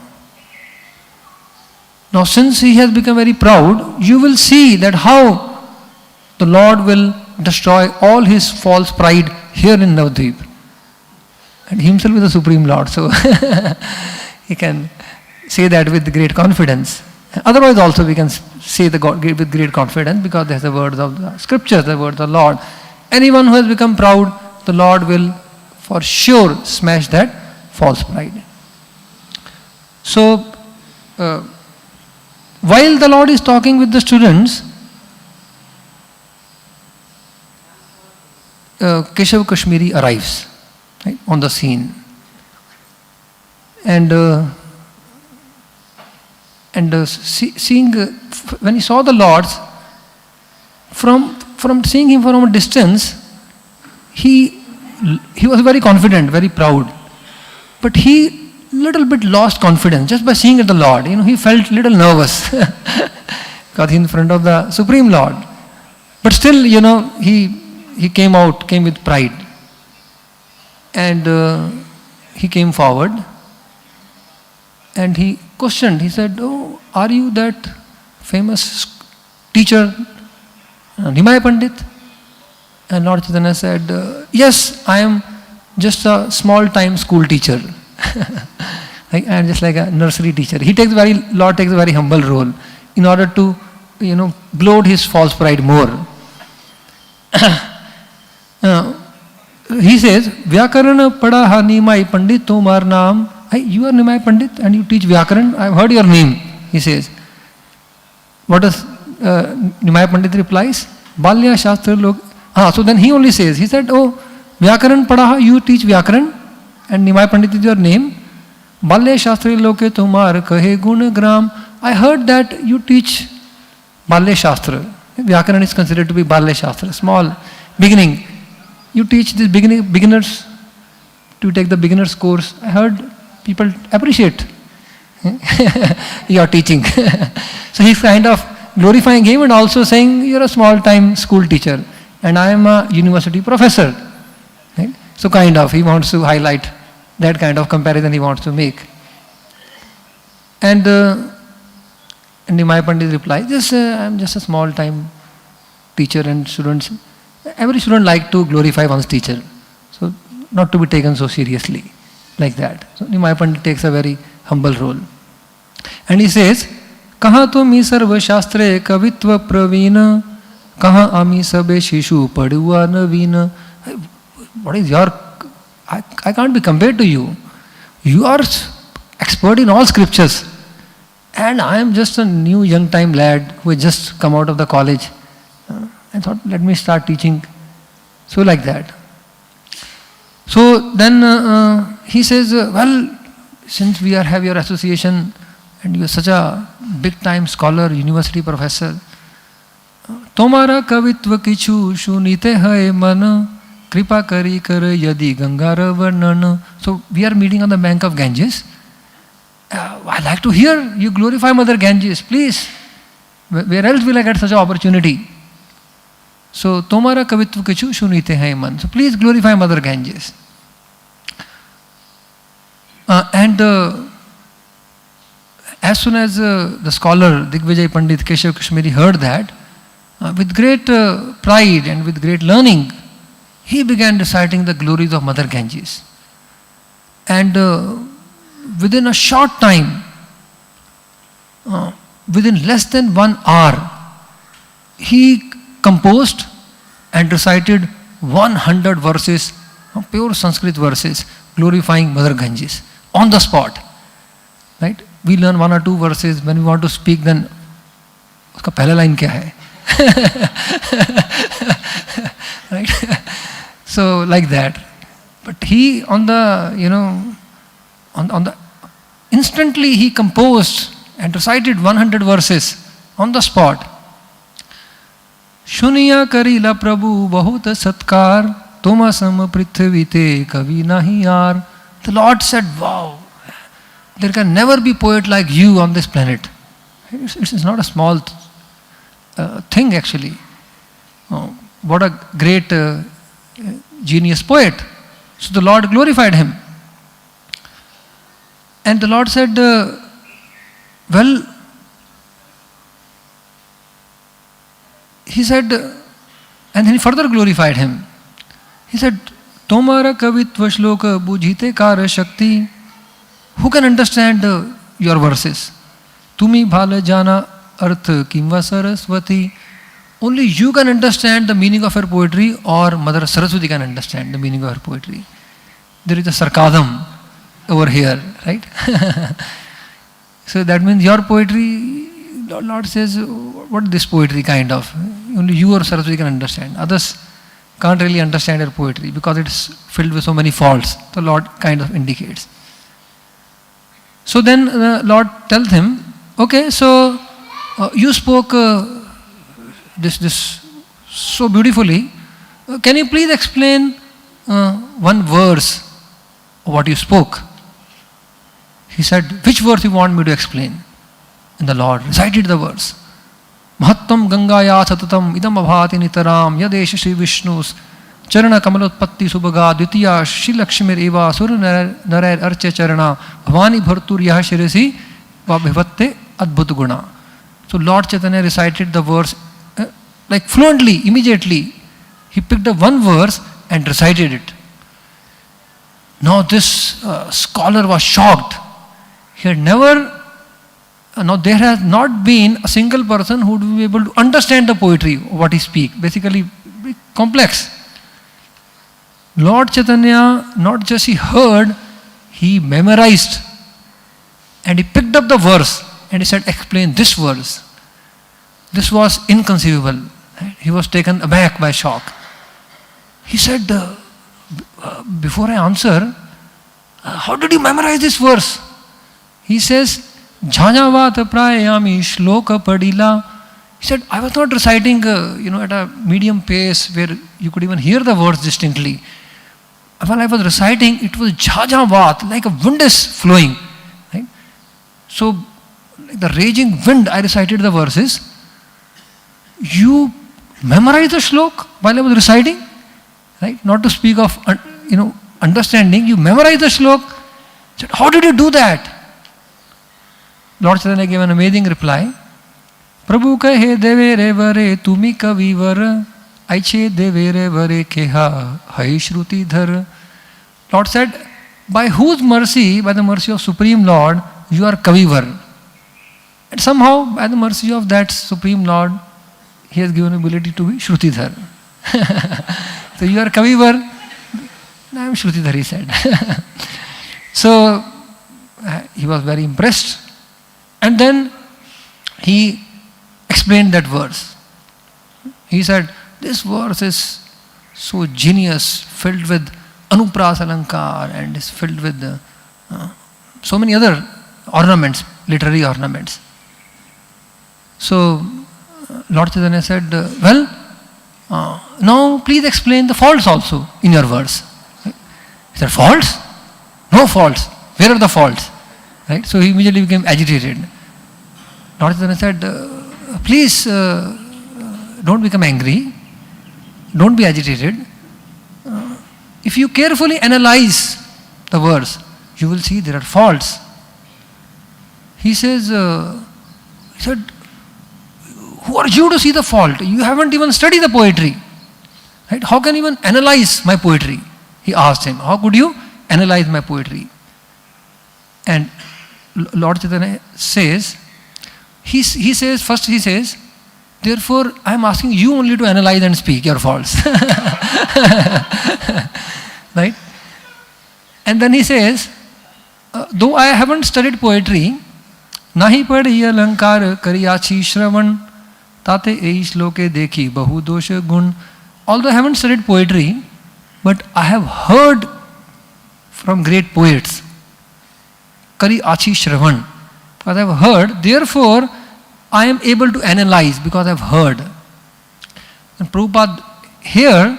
Now since he has become very proud, you will see that how the Lord will destroy all his false pride here in Navadvip. And himself is the Supreme Lord, so he can say that with great confidence. Otherwise also we can say the God with great confidence, because there's the words of the scriptures, the words of the Lord. Anyone who has become proud, the Lord will for sure smash that false pride. So, while the Lord is talking with the students, Keshav Kashmiri arrives, right, on the scene. And seeing, when he saw the Lord, from seeing him from a distance, he was very confident, very proud. But he little bit lost confidence just by seeing the Lord. He felt little nervous because in front of the Supreme Lord. But still, he came with pride. And he came forward and he questioned. He said, "Oh, are you that famous teacher, Nimai Pandit?" And Lord Chaitanya said, "Yes, I am just a small time school teacher. And just like a nursery teacher. Lord takes a very humble role in order to, gloat his false pride more. He says, Vyakarana Padaha Nimai Pandit Tomar Naam. You are Nimai Pandit and you teach Vyakaran. I have heard your name, he says. What does Nimai Pandit replies? Balya Shastra Lok. So then he only says, he said, oh, Vyakaran Padaha, you teach Vyakaran and Nimai Pandit is your name. Balya Shastra Loke Tumar Kahe Guna Gram. I heard that you teach Balya Shastra. Vyakaran is considered to be Balya Shastra, small beginning. You teach these beginners to take the beginner's course. I heard people appreciate your teaching. So he's kind of glorifying him and also saying, you're a small-time school teacher and I am a university professor. Right? So kind of, he wants to highlight that kind of comparison he wants to make. And Nimai Pandit replies, I'm just a small-time teacher and students. Every student like to glorify one's teacher. So not to be taken so seriously like that. So Nimai Pandit takes a very humble role. And he says, Kaha tumi sarva shastre kavitva pravina, kaha ami sabe shishu paduva navina. What is your... I can't be compared to you. You are expert in all scriptures. And I am just a new young time lad who has just come out of the college. I thought, let me start teaching. So like that. So then he says, well, since we have your association and you are such a big time scholar, university professor, Tomara kavitva kichu shunite hai mana. Kripa kari kar yadi gangara varnana. So we are meeting on the bank of Ganges. I like to hear you glorify Mother Ganges, please. Where else will I get such an opportunity? So Tomara kavitva kichu shunite hai man. So please glorify Mother Ganges. And as soon as the scholar Digvijay Pandit Keshav Kashmiri heard that, with great pride and with great learning, he began reciting the glories of Mother Ganges. And within a short time, within less than 1 hour, he composed and recited 100 verses, pure Sanskrit verses, glorifying Mother Ganges on the spot. Right? We learn 1 or 2 verses. When we want to speak, then uska pehla line kya hai? Right? So like that. But he on the, on the instantly he composed and recited 100 verses on the spot. Shuniya karila Prabhu bahut satkar, toma sam prithvi te kavi nahi yaar. The Lord said, wow, there can never be poet like you on this planet. It's not a small thing actually. What a great genius poet. So the Lord glorified him. And the Lord said, well, he said, and then he further glorified him. He said, Tomara kavitva shloka bujhite kara shakti. Who can understand your verses? Tumi bhala jana artha kimva saraswati. Only you can understand the meaning of her poetry, or Mother Saraswati can understand the meaning of her poetry. There is a sarcasm over here, right? So that means your poetry, Lord says, what is this poetry kind of? Only you or Saraswati can understand. Others can't really understand her poetry because it's filled with so many faults. The Lord kind of indicates. So then the Lord tells him, okay, so you spoke this so beautifully. Can you please explain one verse of what you spoke? He said, which verse you want me to explain? And the Lord recited the verse. Mahattam Gangaya Satatam Idam Abhati Nitaram Yadesh Shri Vishnus Charana Kamalotpatti Subhaga Dvitiya Shri Lakshmir Eva Sur Narair Arche Charana Bhavani Bhartur Yaha Shirisi Vabhivatte Adbhut Guna. So Lord Chaitanya recited the verse like fluently, immediately. He picked up one verse and recited it. Now this scholar was shocked. He had never, now there has not been a single person who would be able to understand the poetry, what he speaks. Basically, complex. Lord Chaitanya, not just he heard, he memorized. And he picked up the verse and he said, explain this verse. This was inconceivable. He was taken aback by shock. He said, before I answer, how did you memorize this verse? He says, Jhanavat prayami shloka padila. He said, I was not reciting, at a medium pace where you could even hear the words distinctly. While I was reciting, it was jhajavat, like a wind is flowing. Right? So, like the raging wind, I recited the verses. You memorize the shlok while I was reciting, right? Not to speak of, understanding. You memorize the shlok. He said, how did you do that? Lord Chaitanya gave an amazing reply. Prabhu kahe deve re vare tumi kavi var aiche deve re vare keha hai shruti dhar. Lord said, by whose mercy, by the mercy of Supreme Lord, you are kavivar. And somehow, by the mercy of that Supreme Lord, He has given ability to be Shrutidhar. So you are Kavivar, I am Shrutidhar, he said. So he was very impressed. And then he explained that verse. He said, this verse is so genius, filled with Anupras Alankar, and is filled with so many other ornaments, literary ornaments. So Lord Chaitanya said, now please explain the faults also in your verse. He said, faults? No faults. Where are the faults? Right? So he immediately became agitated. Lord Chaitanya said, please don't become angry. Don't be agitated. If you carefully analyze the verse, you will see there are faults. He said, who are you to see the fault? You haven't even studied the poetry. Right? How can you even analyze my poetry? He asked him, how could you analyze my poetry? And Lord Chaitanya says, he says, therefore I am asking you only to analyze and speak your faults. Right? And then he says, though I haven't studied poetry, nahi padhi alankar kariyachi shravan tate ei shloke dekhi bahu dosha gun. Although I haven't studied poetry, but I have heard from great poets. Kariyachi shravan. Because I have heard, therefore I am able to analyze because I have heard. And Prabhupada here,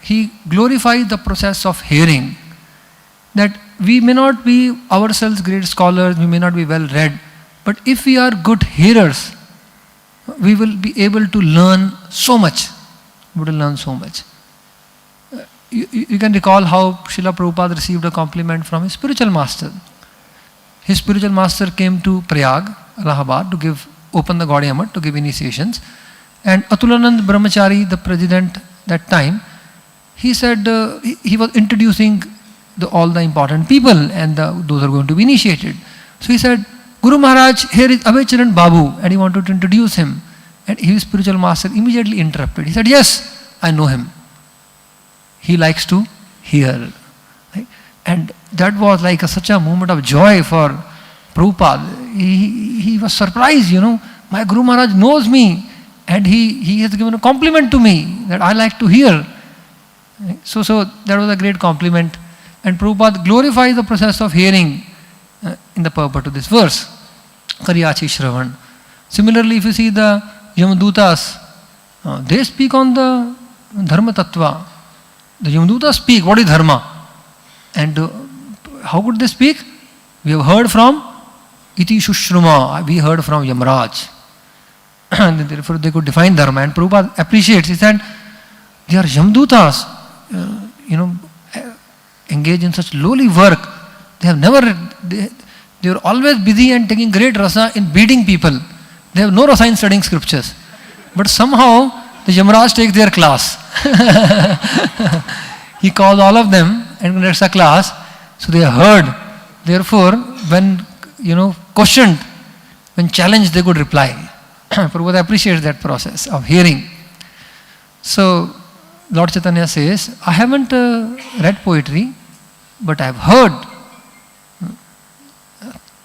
he glorifies the process of hearing. That we may not be ourselves great scholars, we may not be well read, but if we are good hearers, we will be able to learn so much. We will learn so much. You can recall how Srila Prabhupada received a compliment from his spiritual master. His spiritual master came to Prayag, Allahabad, to open the Gaudiya Math, to give initiations. And Atulanand Brahmachari, the president that time, he said, he was introducing all the important people and those are going to be initiated. So he said, Guru Maharaj, here is Abhay Babu, and he wanted to introduce him. And his spiritual master immediately interrupted. He said, yes, I know him. He likes to hear. Right? And that was like such a moment of joy for Prabhupada. He was surprised, my Guru Maharaj knows me and he has given a compliment to me that I like to hear. So that was a great compliment. And Prabhupada glorifies the process of hearing in the purport of this verse. Kariyachi Shravan. Similarly, if you see the Yamadutas, they speak on the Dharma Tattva. The Yamadutas speak, what is Dharma? And how could they speak? We have heard from Iti Shushruma, we heard from Yamraj. And therefore they could define Dharma. And Prabhupada appreciates, he said, they are Yamadutas, engage in such lowly work. They are always busy and taking great rasa in beating people. They have no rasa in studying scriptures. But somehow the Yamraj takes their class. He calls all of them and conducts a class So they heard. Therefore, when questioned, when challenged, they could reply. Prabhupada appreciates that process of hearing. So Lord Chaitanya says, I haven't read poetry, but I have heard.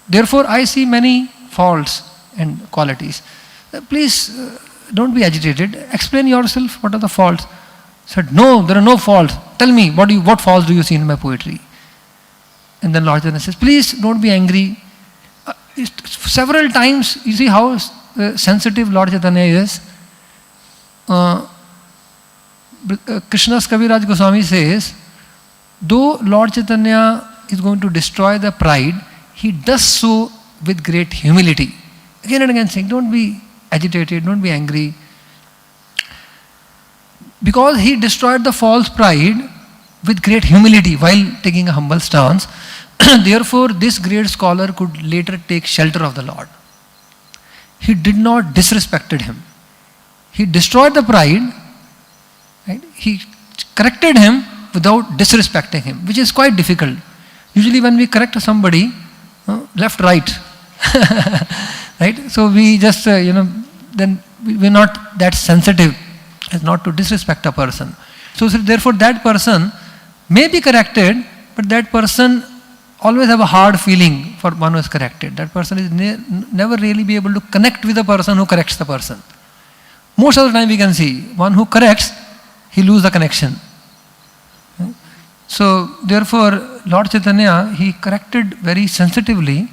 Therefore, I see many faults and qualities. Please don't be agitated. Explain yourself. What are the faults? Said, no, there are no faults. Tell me, what faults do you see in my poetry? And then Lord Chaitanya says, please don't be angry. Several times, you see how sensitive Lord Chaitanya is. Krishna's Kaviraj Goswami says, though Lord Chaitanya is going to destroy the pride, he does so with great humility. Again and again saying, don't be agitated, don't be angry. Because he destroyed the false pride with great humility while taking a humble stance, therefore this great scholar could later take shelter of the Lord. He did not disrespected him. He destroyed the pride, right? He corrected him without disrespecting him, which is quite difficult. Usually when we correct somebody, left, right, right? So we just, then we're not that sensitive as not to disrespect a person. So therefore that person may be corrected, but that person always have a hard feeling for one who is corrected. That person is never really be able to connect with the person who corrects the person. Most of the time we can see, one who corrects, he loses the connection. So therefore Lord Chaitanya, he corrected very sensitively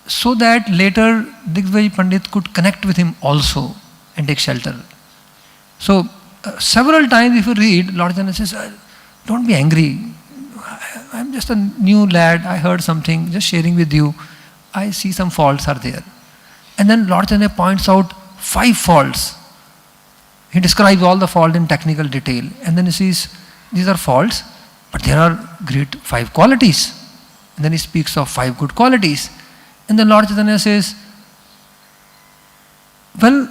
so that later Kashmiri Pandit could connect with him also and take shelter. So several times if you read, Lord Chaitanya says, don't be angry. I'm just a new lad, I heard something, just sharing with you. I see some faults are there. And then Lord Chaitanya points out 5 faults. He describes all the faults in technical detail. And then he says, these are faults, but there are great 5 qualities. And then he speaks of 5 good qualities. And then Lord Chaitanya says, well,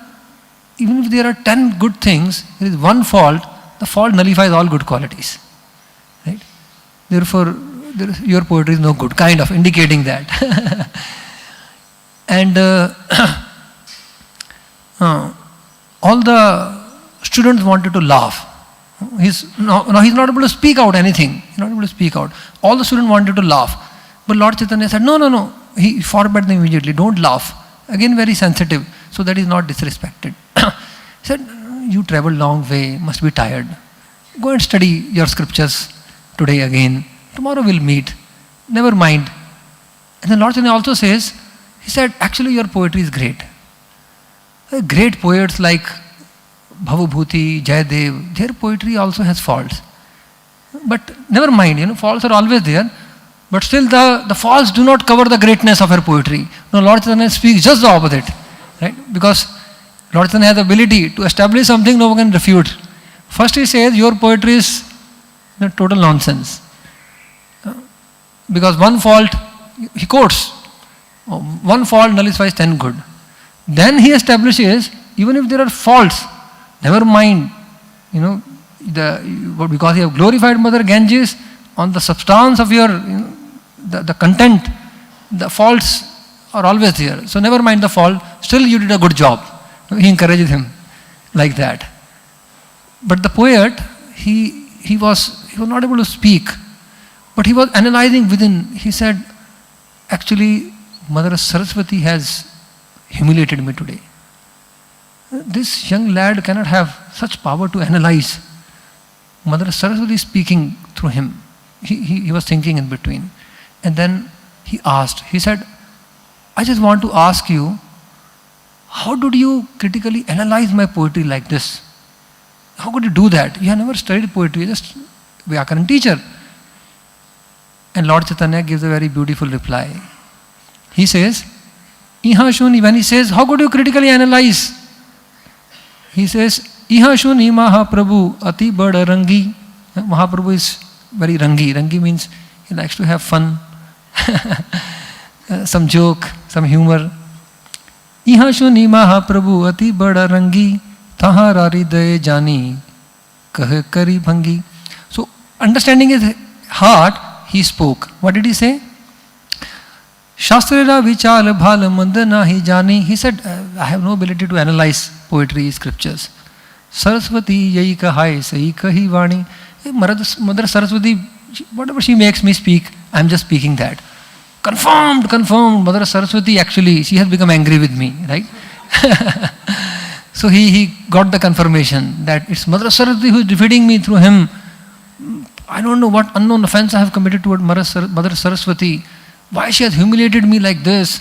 even if there are 10 good things, there is one fault, the fault nullifies all good qualities. Right? Therefore, your poetry is no good, kind of indicating that. And all the students wanted to laugh. He's not able to speak out anything. He's not able to speak out. All the students wanted to laugh. But Lord Chaitanya said, no. He forbade them immediately. Don't laugh. Again, very sensitive, so that is not disrespected. He said, you traveled long way, must be tired. Go and study your scriptures today again. Tomorrow we'll meet. Never mind. And then Lord Chaitanya also says, he said, actually your poetry is great. Great poets like Bhavabhuti, Jayadev, their poetry also has faults. But never mind, faults are always there. But still the faults do not cover the greatness of her poetry. No, Lord Chaitanya speaks just the opposite. Right? Because Lord Chaitanya has the ability to establish something no one can refute. First he says, your poetry is total nonsense. Because one fault, he quotes, one fault nullifies 10 good. Then he establishes, even if there are faults, never mind, because you have glorified Mother Ganges, on the substance of your, the content, the faults are always there. So never mind the fault, still you did a good job. He encourages him like that. But the poet, he was not able to speak, but he was analyzing within. He said, actually, Mother Saraswati has humiliated me today. This young lad cannot have such power to analyze. Mother Saraswati is speaking through him. He was thinking in between. And then he asked, he said, I just want to ask you, how did you critically analyze my poetry like this? How could you do that? You have never studied poetry, just Vyakaran teacher. And Lord Chaitanya gives a very beautiful reply. He says, Iha Shuni, when he says, how could you critically analyze? He says, Iha Shuni Mahaprabhu Ati Bada Rangi. Mahaprabhu is very rangi. Rangi means he likes to have fun, some joke, some humor. Iha Shuni Mahaprabhu Ati Bada Rangi Taharari De Jani Kah Kari Bhangi. So, understanding his heart, he spoke. What did he say? Shastrera vichal bhal mand nahi jani. He said, I have no ability to analyze poetry, scriptures. Saraswati yai kahai sahi kahi vani. Mother Saraswati, whatever she makes me speak, I am just speaking that. Confirmed. Mother Saraswati, actually, she has become angry with me, right? So he got the confirmation that it's Mother Saraswati who is defeating me through him. I don't know what unknown offense I have committed toward Mother Saraswati. Why she has humiliated me like this?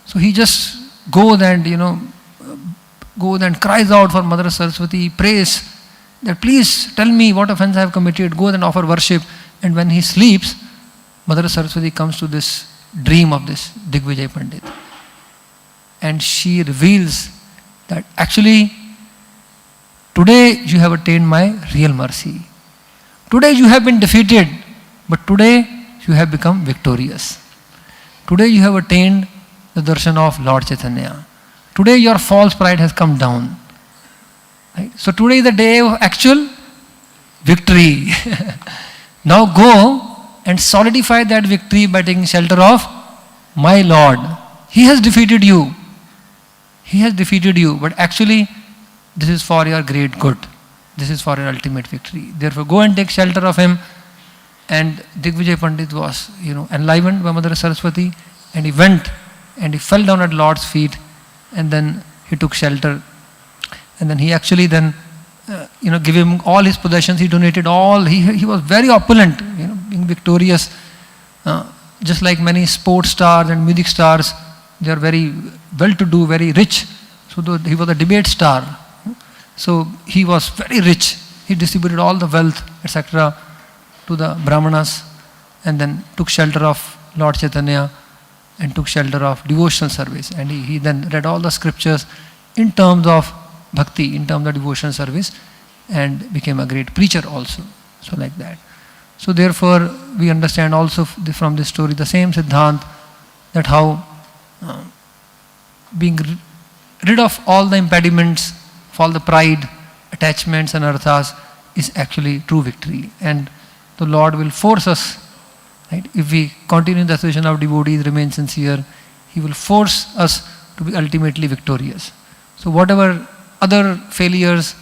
So he just goes and cries out for Mother Saraswati, prays that please tell me what offense I have committed, goes and offer worship. And when he sleeps, Mother Saraswati comes to this dream of this Digvijay Pandit. And she reveals that actually, today you have attained my real mercy. Today you have been defeated, but today you have become victorious. Today you have attained the darshan of Lord Chaitanya. Today your false pride has come down. Right? So today is the day of actual victory. Now go and solidify that victory by taking shelter of my Lord. He has defeated you. He has defeated you, but actually this is for your great good. This is for your ultimate victory. Therefore go and take shelter of him. And Digvijay Pandit was, enlivened by Mother Saraswati, and he went and he fell down at Lord's feet, and then he took shelter. And then he actually give him all his possessions. He donated all. He was very opulent, being victorious. Just like many sports stars and music stars, they are very well-to-do, very rich. So he was a debate star. So he was very rich. He distributed all the wealth, etc., to the Brahmanas, and then took shelter of Lord Chaitanya and took shelter of devotional service. And he then read all the scriptures in terms of bhakti, in terms of devotional service, and became a great preacher also. So like that. So therefore we understand also from this story the same Siddhant, that how being rid of all the impediments, of all the pride, attachments and arthas is actually true victory. And the Lord will force us, right? If we continue the association of devotees, remain sincere, He will force us to be ultimately victorious. So whatever other failures,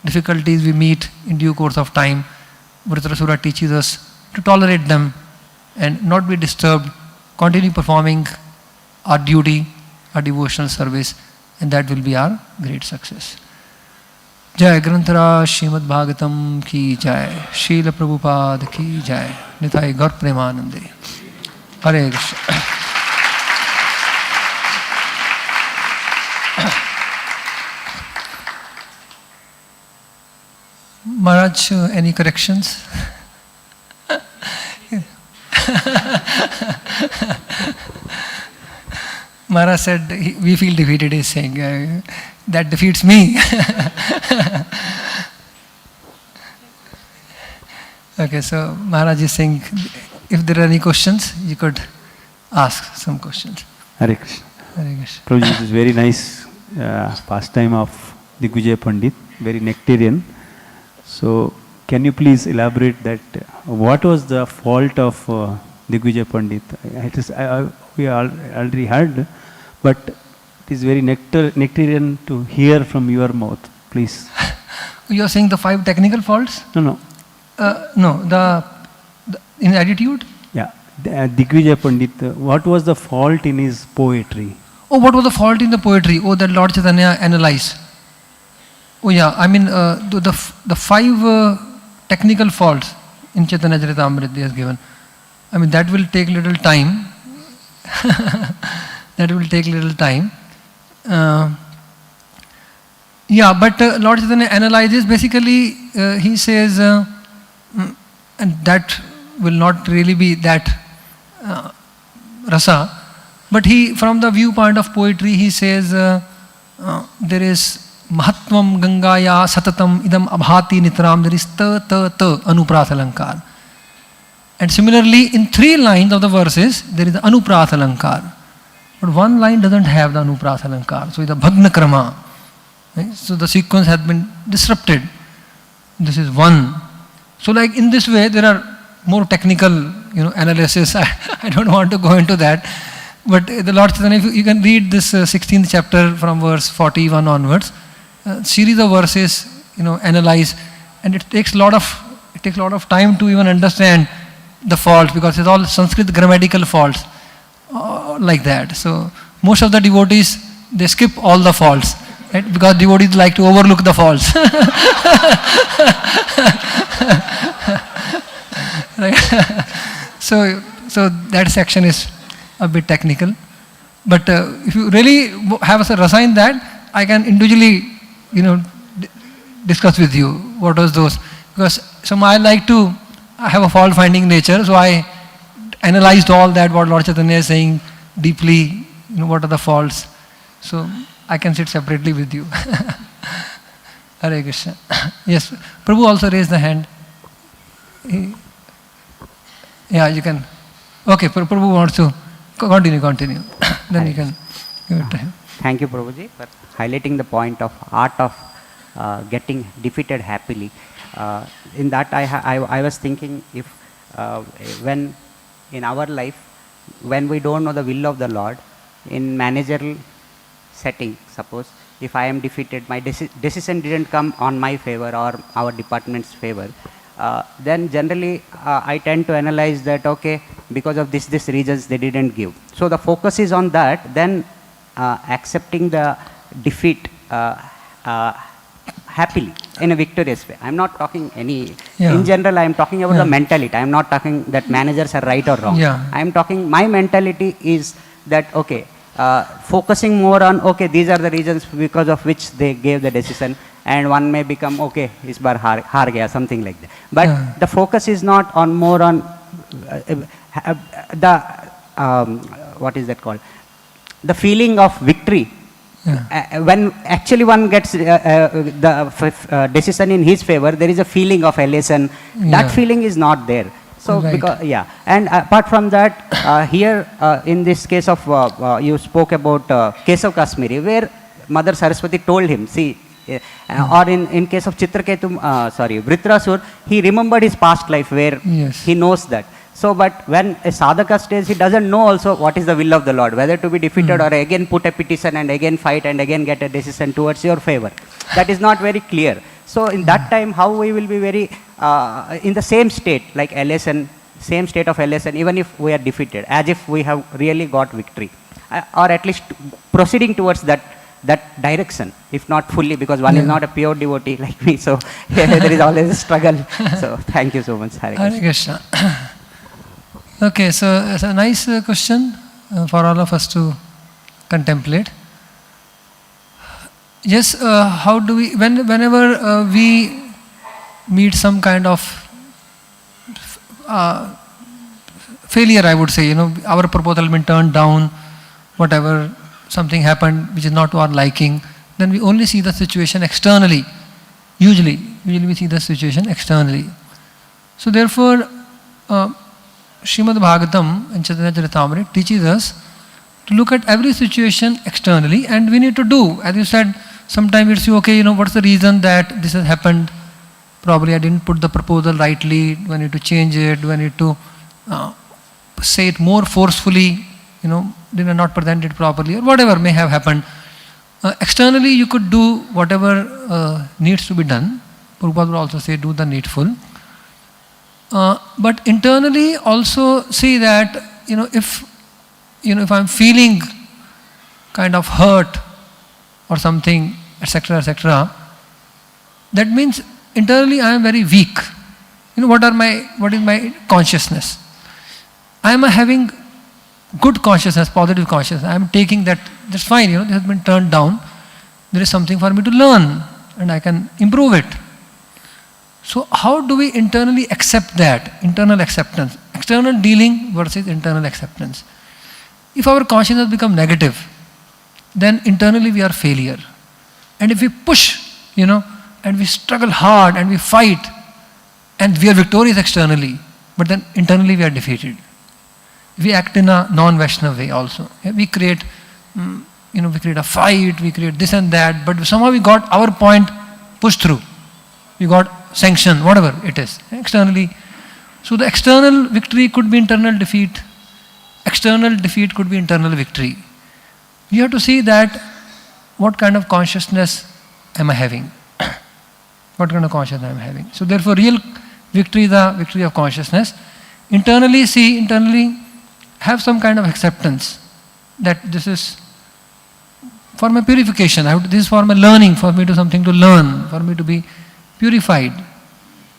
difficulties we meet in due course of time, Vritrasura teaches us to tolerate them and not be disturbed, continue performing our duty, our devotional service, and that will be our great success. जय ग्रंथराज श्रीमद् भागवतम की जय, शील प्रभुपाद की जय, निताई गौर प्रेमानंदे। हरे Krishna. Maharaj, any corrections? Maharaj said, we feel defeated, he is saying, that defeats me. Okay, so Maharaj is saying, if there are any questions, you could ask some questions. Hare Krishna. Hare Krishna. Prabhu, this is very nice pastime of Digvijay Pandit, very nectarian. So, can you please elaborate that what was the fault of Digvijay Pandit? We already heard, but it is very nectarian to hear from your mouth, please. You are saying the 5 technical faults? No. No, the in attitude? Yeah, Digvijay Pandit, what was the fault in his poetry? Oh, what was the fault in the poetry? Oh, that Lord Chaitanya analyzed. Oh yeah, I mean the 5 technical faults in Chaitanya Charitamrita he has given. I mean that will take little time. That will take little time. Yeah, but Lord Chaitanya analyzes, basically he says, and that will not really be that rasa, but he, from the viewpoint of poetry, he says there is Mahatvam Gangaya Satatam Idam Abhati Nitram, there is ta Anuprath Alankar. And similarly, in 3 lines of the verses, there is the Anuprath Alankar. But 1 line doesn't have the Anuprath Alankar. So it's a Bhagna Krama. Right? So the sequence has been disrupted. This is 1. So like in this way, there are more technical, analysis. I don't want to go into that. But the Lord Chaitanya, if you can read this 16th chapter from verse 41 onwards, series of verses, analyze, and it takes a lot of time to even understand the faults, because it's all Sanskrit grammatical faults, like that. So most of the devotees, they skip all the faults, right? Because devotees like to overlook the faults. Right? So that section is a bit technical. But if you really have us assign that, I can individually, discuss with you what was those. Because I have a fault finding nature, so I analyzed all that, what Lord Chaitanya is saying deeply, what are the faults. So I can sit separately with you. Hare Krishna. Yes, Prabhu also raised the hand. Yeah, you can. Okay, Prabhu wants to continue. Then you can give it to him. Thank you, Prabhuji, for highlighting the point of art of getting defeated happily. In that, I was thinking, if when in our life, when we don't know the will of the Lord, in managerial setting, suppose if I am defeated, my decision didn't come on my favor or our department's favor, then generally I tend to analyze that, okay, because of this reasons they didn't give. So the focus is on that, then accepting the defeat happily, in a victorious way. I am not talking in general, I am talking about the mentality. I am not talking that managers are right or wrong. I am talking, my mentality is that, okay, focusing more on, okay, these are the reasons because of which they gave the decision, and one may become, okay, is bar haar gaya, something like that. But the focus is not on more on what is that called? The feeling of victory. When actually one gets the decision in his favor, there is a feeling of elation. That feeling is not there. So, because, and apart from that, here in this case of, you spoke about case of Kashmiri, where Mother Saraswati told him, see, or in case of Vritrasur, he remembered his past life where he knows that. So, but when a sadhaka stays, he doesn't know also what is the will of the Lord, whether to be defeated or again put a petition and again fight and again get a decision towards your favor. That is not very clear. So, in that time, how we will be very in the same state, like elation, same state of elation, even if we are defeated, as if we have really got victory, or at least proceeding towards that direction, if not fully, because one is not a pure devotee like me. So, there is always a struggle. So, thank you so much, Hare Krishna. Okay, so it's a nice question for all of us to contemplate. Yes, how do we, whenever we meet some kind of failure, I would say, our proposal has been turned down, whatever, something happened which is not to our liking, then we only see the situation externally. Usually we see the situation externally. So therefore, Srimad Bhagavatam and Chaitanya Charitamrita teaches us to look at every situation externally, and we need to do, as you said, sometimes it's okay, what's the reason that this has happened? Probably I didn't put the proposal rightly, do I need to change it, do I need to say it more forcefully, did I not present it properly, or whatever may have happened. Externally you could do whatever needs to be done. Prabhupada would also say do the needful. But internally also see that, if I'm feeling kind of hurt or something, etc., that means internally I am very weak. What is my consciousness? I am having good consciousness, positive consciousness. I am taking that's fine, this has been turned down. There is something for me to learn and I can improve it. So how do we internally accept that? Internal acceptance. External dealing versus internal acceptance. If our consciousness becomes negative, then internally we are failure. And if we push, and we struggle hard and we fight, and we are victorious externally, but then internally we are defeated. We act in a non-Vaishnava way also. We create, we create a fight, we create this and that, but somehow we got our point pushed through. We got sanction, whatever it is. Externally, So the external victory could be internal defeat. External defeat could be internal victory. You have to see that what kind of consciousness am I having? What kind of consciousness I am having? So therefore real victory is the victory of consciousness. Internally have some kind of acceptance that this is for my purification, this is for my learning, for me to something to learn, for me to be purified,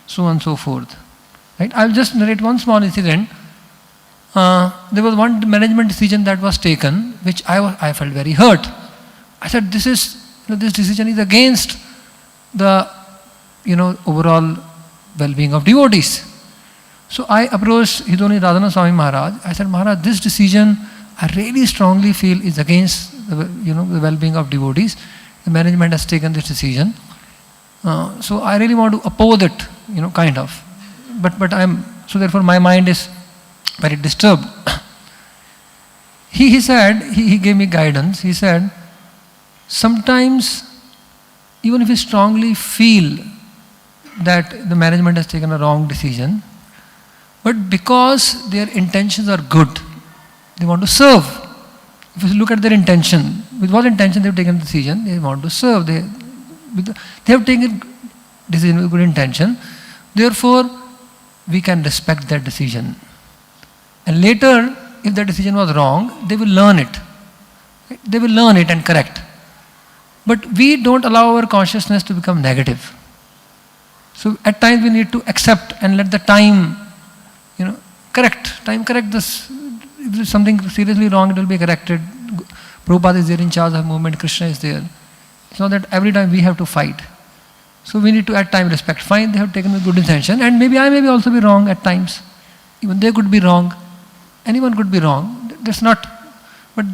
so on and so forth. Right? I'll just narrate one small incident. There was one management decision that was taken, which I felt very hurt. I said, this decision is against the overall well-being of devotees. So I approached His Holiness Radhana Swami Maharaj. I said, Maharaj, this decision I really strongly feel is against the well-being of devotees. The management has taken this decision. So I really want to oppose it, kind of. But so therefore my mind is very disturbed. He said, he gave me guidance. He said, sometimes even if you strongly feel that the management has taken a wrong decision, but because their intentions are good, they want to serve. If you look at their intention, with what intention they have taken the decision, they want to serve. They have taken decision with good intention. Therefore, we can respect that decision. And later, if the decision was wrong, they will learn it. They will learn it and correct. But we don't allow our consciousness to become negative. So at times we need to accept and let the time, correct. Time correct this. If there is something seriously wrong, it will be corrected. Prabhupada is there in charge of movement, Krishna is there. It's not that every time we have to fight. So we need to at times respect. Fine, they have taken with good intention, and maybe I may also be wrong at times. Even they could be wrong. Anyone could be wrong. That's not, but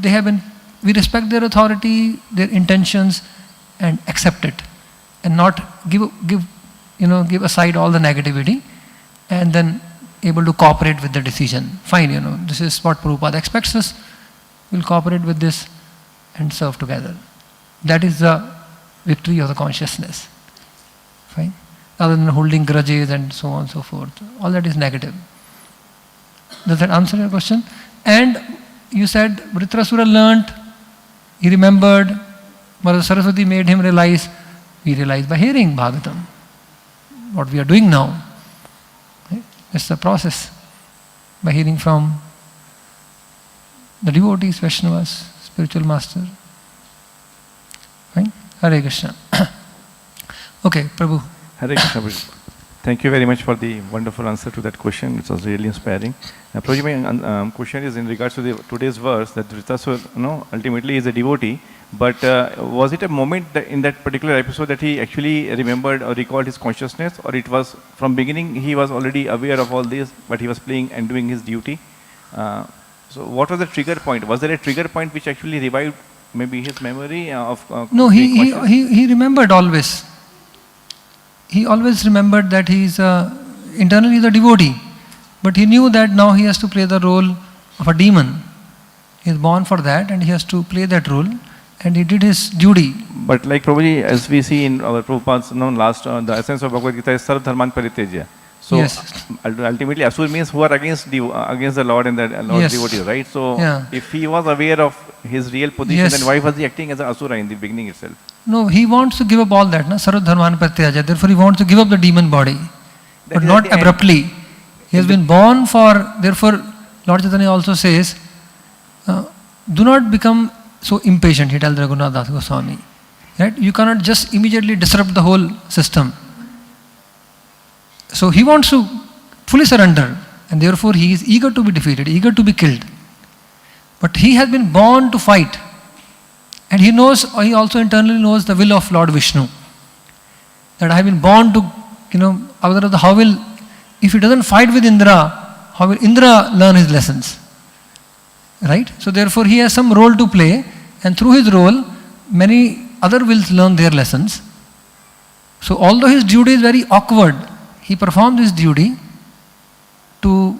we respect their authority, their intentions, and accept it. And not give aside all the negativity, and then able to cooperate with the decision. Fine, this is what Prabhupada expects us. We'll cooperate with this and serve together. That is the victory of the consciousness. Fine? Rather than holding grudges and so on and so forth. All that is negative. Does that answer your question? And you said Vritrasura learnt, he remembered, Mother Saraswati made him realize. We realize by hearing Bhagavatam. What we are doing now. It's the process. By hearing from the devotees, Vaishnavas, spiritual master. Fine? Hare Krishna. Okay, Prabhu. Hare Krishna, Prabhu. Thank you very much for the wonderful answer to that question. It was really inspiring. Prabhuji, my question is in regards to today's verse that Vritrasura, ultimately is a devotee. But was it a moment in that particular episode that he actually remembered or recalled his consciousness, or it was from beginning he was already aware of all this, but he was playing and doing his duty? So what was the trigger point? Was there a trigger point which actually revived maybe his memory of? No, he remembered always. He always remembered that internally he's a devotee, but he knew that now he has to play the role of a demon. He is born for that, and he has to play that role. And he did his duty. But like Prabhuji, as we see in our Prabhupada's last, the essence of Bhagavad Gita is Sarv Dharman Paritejya. So yes. Ultimately, Asur means who are against the Lord and the Lord's devotees, right? So if he was aware of his real position, then why was he acting as an Asura in the beginning itself? No, he wants to give up all that, Sarv Dharman Paritejya. Therefore, he wants to give up the demon body, but not abruptly. He has been born for, therefore, Lord Chaitanya also says, do not become so impatient, he tells Raghunath Das Goswami. Right? You cannot just immediately disrupt the whole system. So he wants to fully surrender, and therefore he is eager to be defeated, eager to be killed. But he has been born to fight. And he also internally knows the will of Lord Vishnu. That I have been born to, if he doesn't fight with Indra, how will Indra learn his lessons? Right? So therefore he has some role to play, and through his role, many other wills learn their lessons. So although his duty is very awkward, he performs his duty to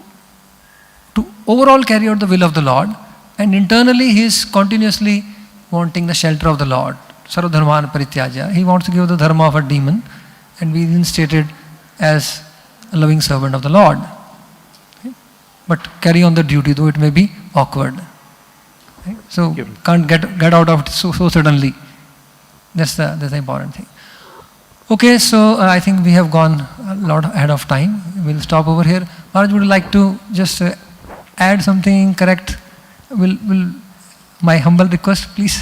overall carry out the will of the Lord, and internally he is continuously wanting the shelter of the Lord. Sarva Dharman Parityaja. He wants to give the dharma of a demon and be reinstated as a loving servant of the Lord. but carry on the duty, though it may be awkward. Right? So can't get out of it so suddenly. That's the important thing. Okay, so I think we have gone a lot ahead of time. We'll stop over here. Maharaj, would you like to just add something, correct? Will my humble request, please?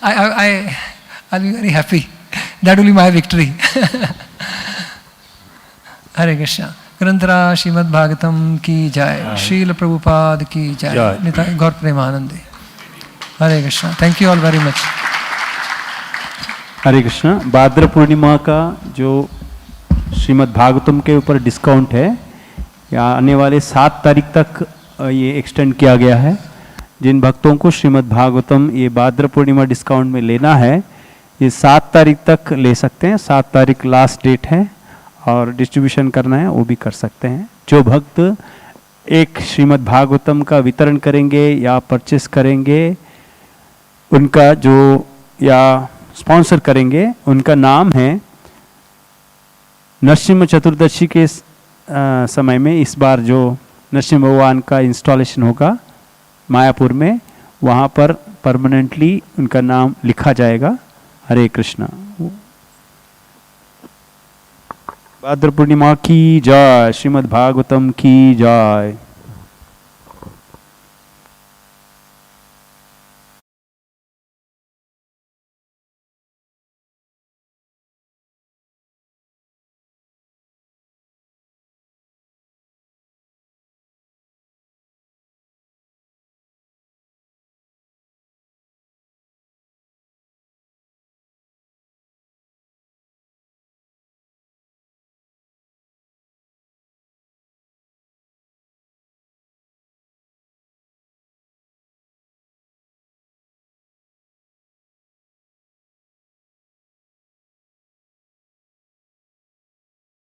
I'll be very happy. That will be my victory. Hare Krishna. Grantara Srimad Bhagavatam ki jai. Srila Prabhupada ki jai. Nitai Gaur Premanande. Hare Krishna. Thank you all very much. हरे कृष्णा. भाद्र पूर्णिमा का जो श्रीमद् भागवतम के ऊपर discount है, या आने वाले 7 तारीख तक ये एक्सटेंड किया गया है. जिन भक्तों को श्रीमद् भागवतम ये भाद्र पूर्णिमा डिस्काउंट में लेना है, ये 7 तारीख तक ले सकते हैं. 7 तारीख लास्ट डेट है, और डिस्ट्रीब्यूशन करना है वो भी कर सकते हैं. जो भक्त एक श्रीमद् भागवतम का वितरण करेंगे या परचेस करेंगे, उनका जो या स्पॉन्सर करेंगे, उनका नाम है नरसिंह चतुर्दशी के समय में इस बार जो नरसिंह भगवान का इंस्टॉलेशन होगा मायापुर में, वहाँ पर परमानेंटली उनका नाम लिखा जाएगा. हरे कृष्णा. भाद्र पूर्णिमा की जय. श्रीमद् भागवतम की जय.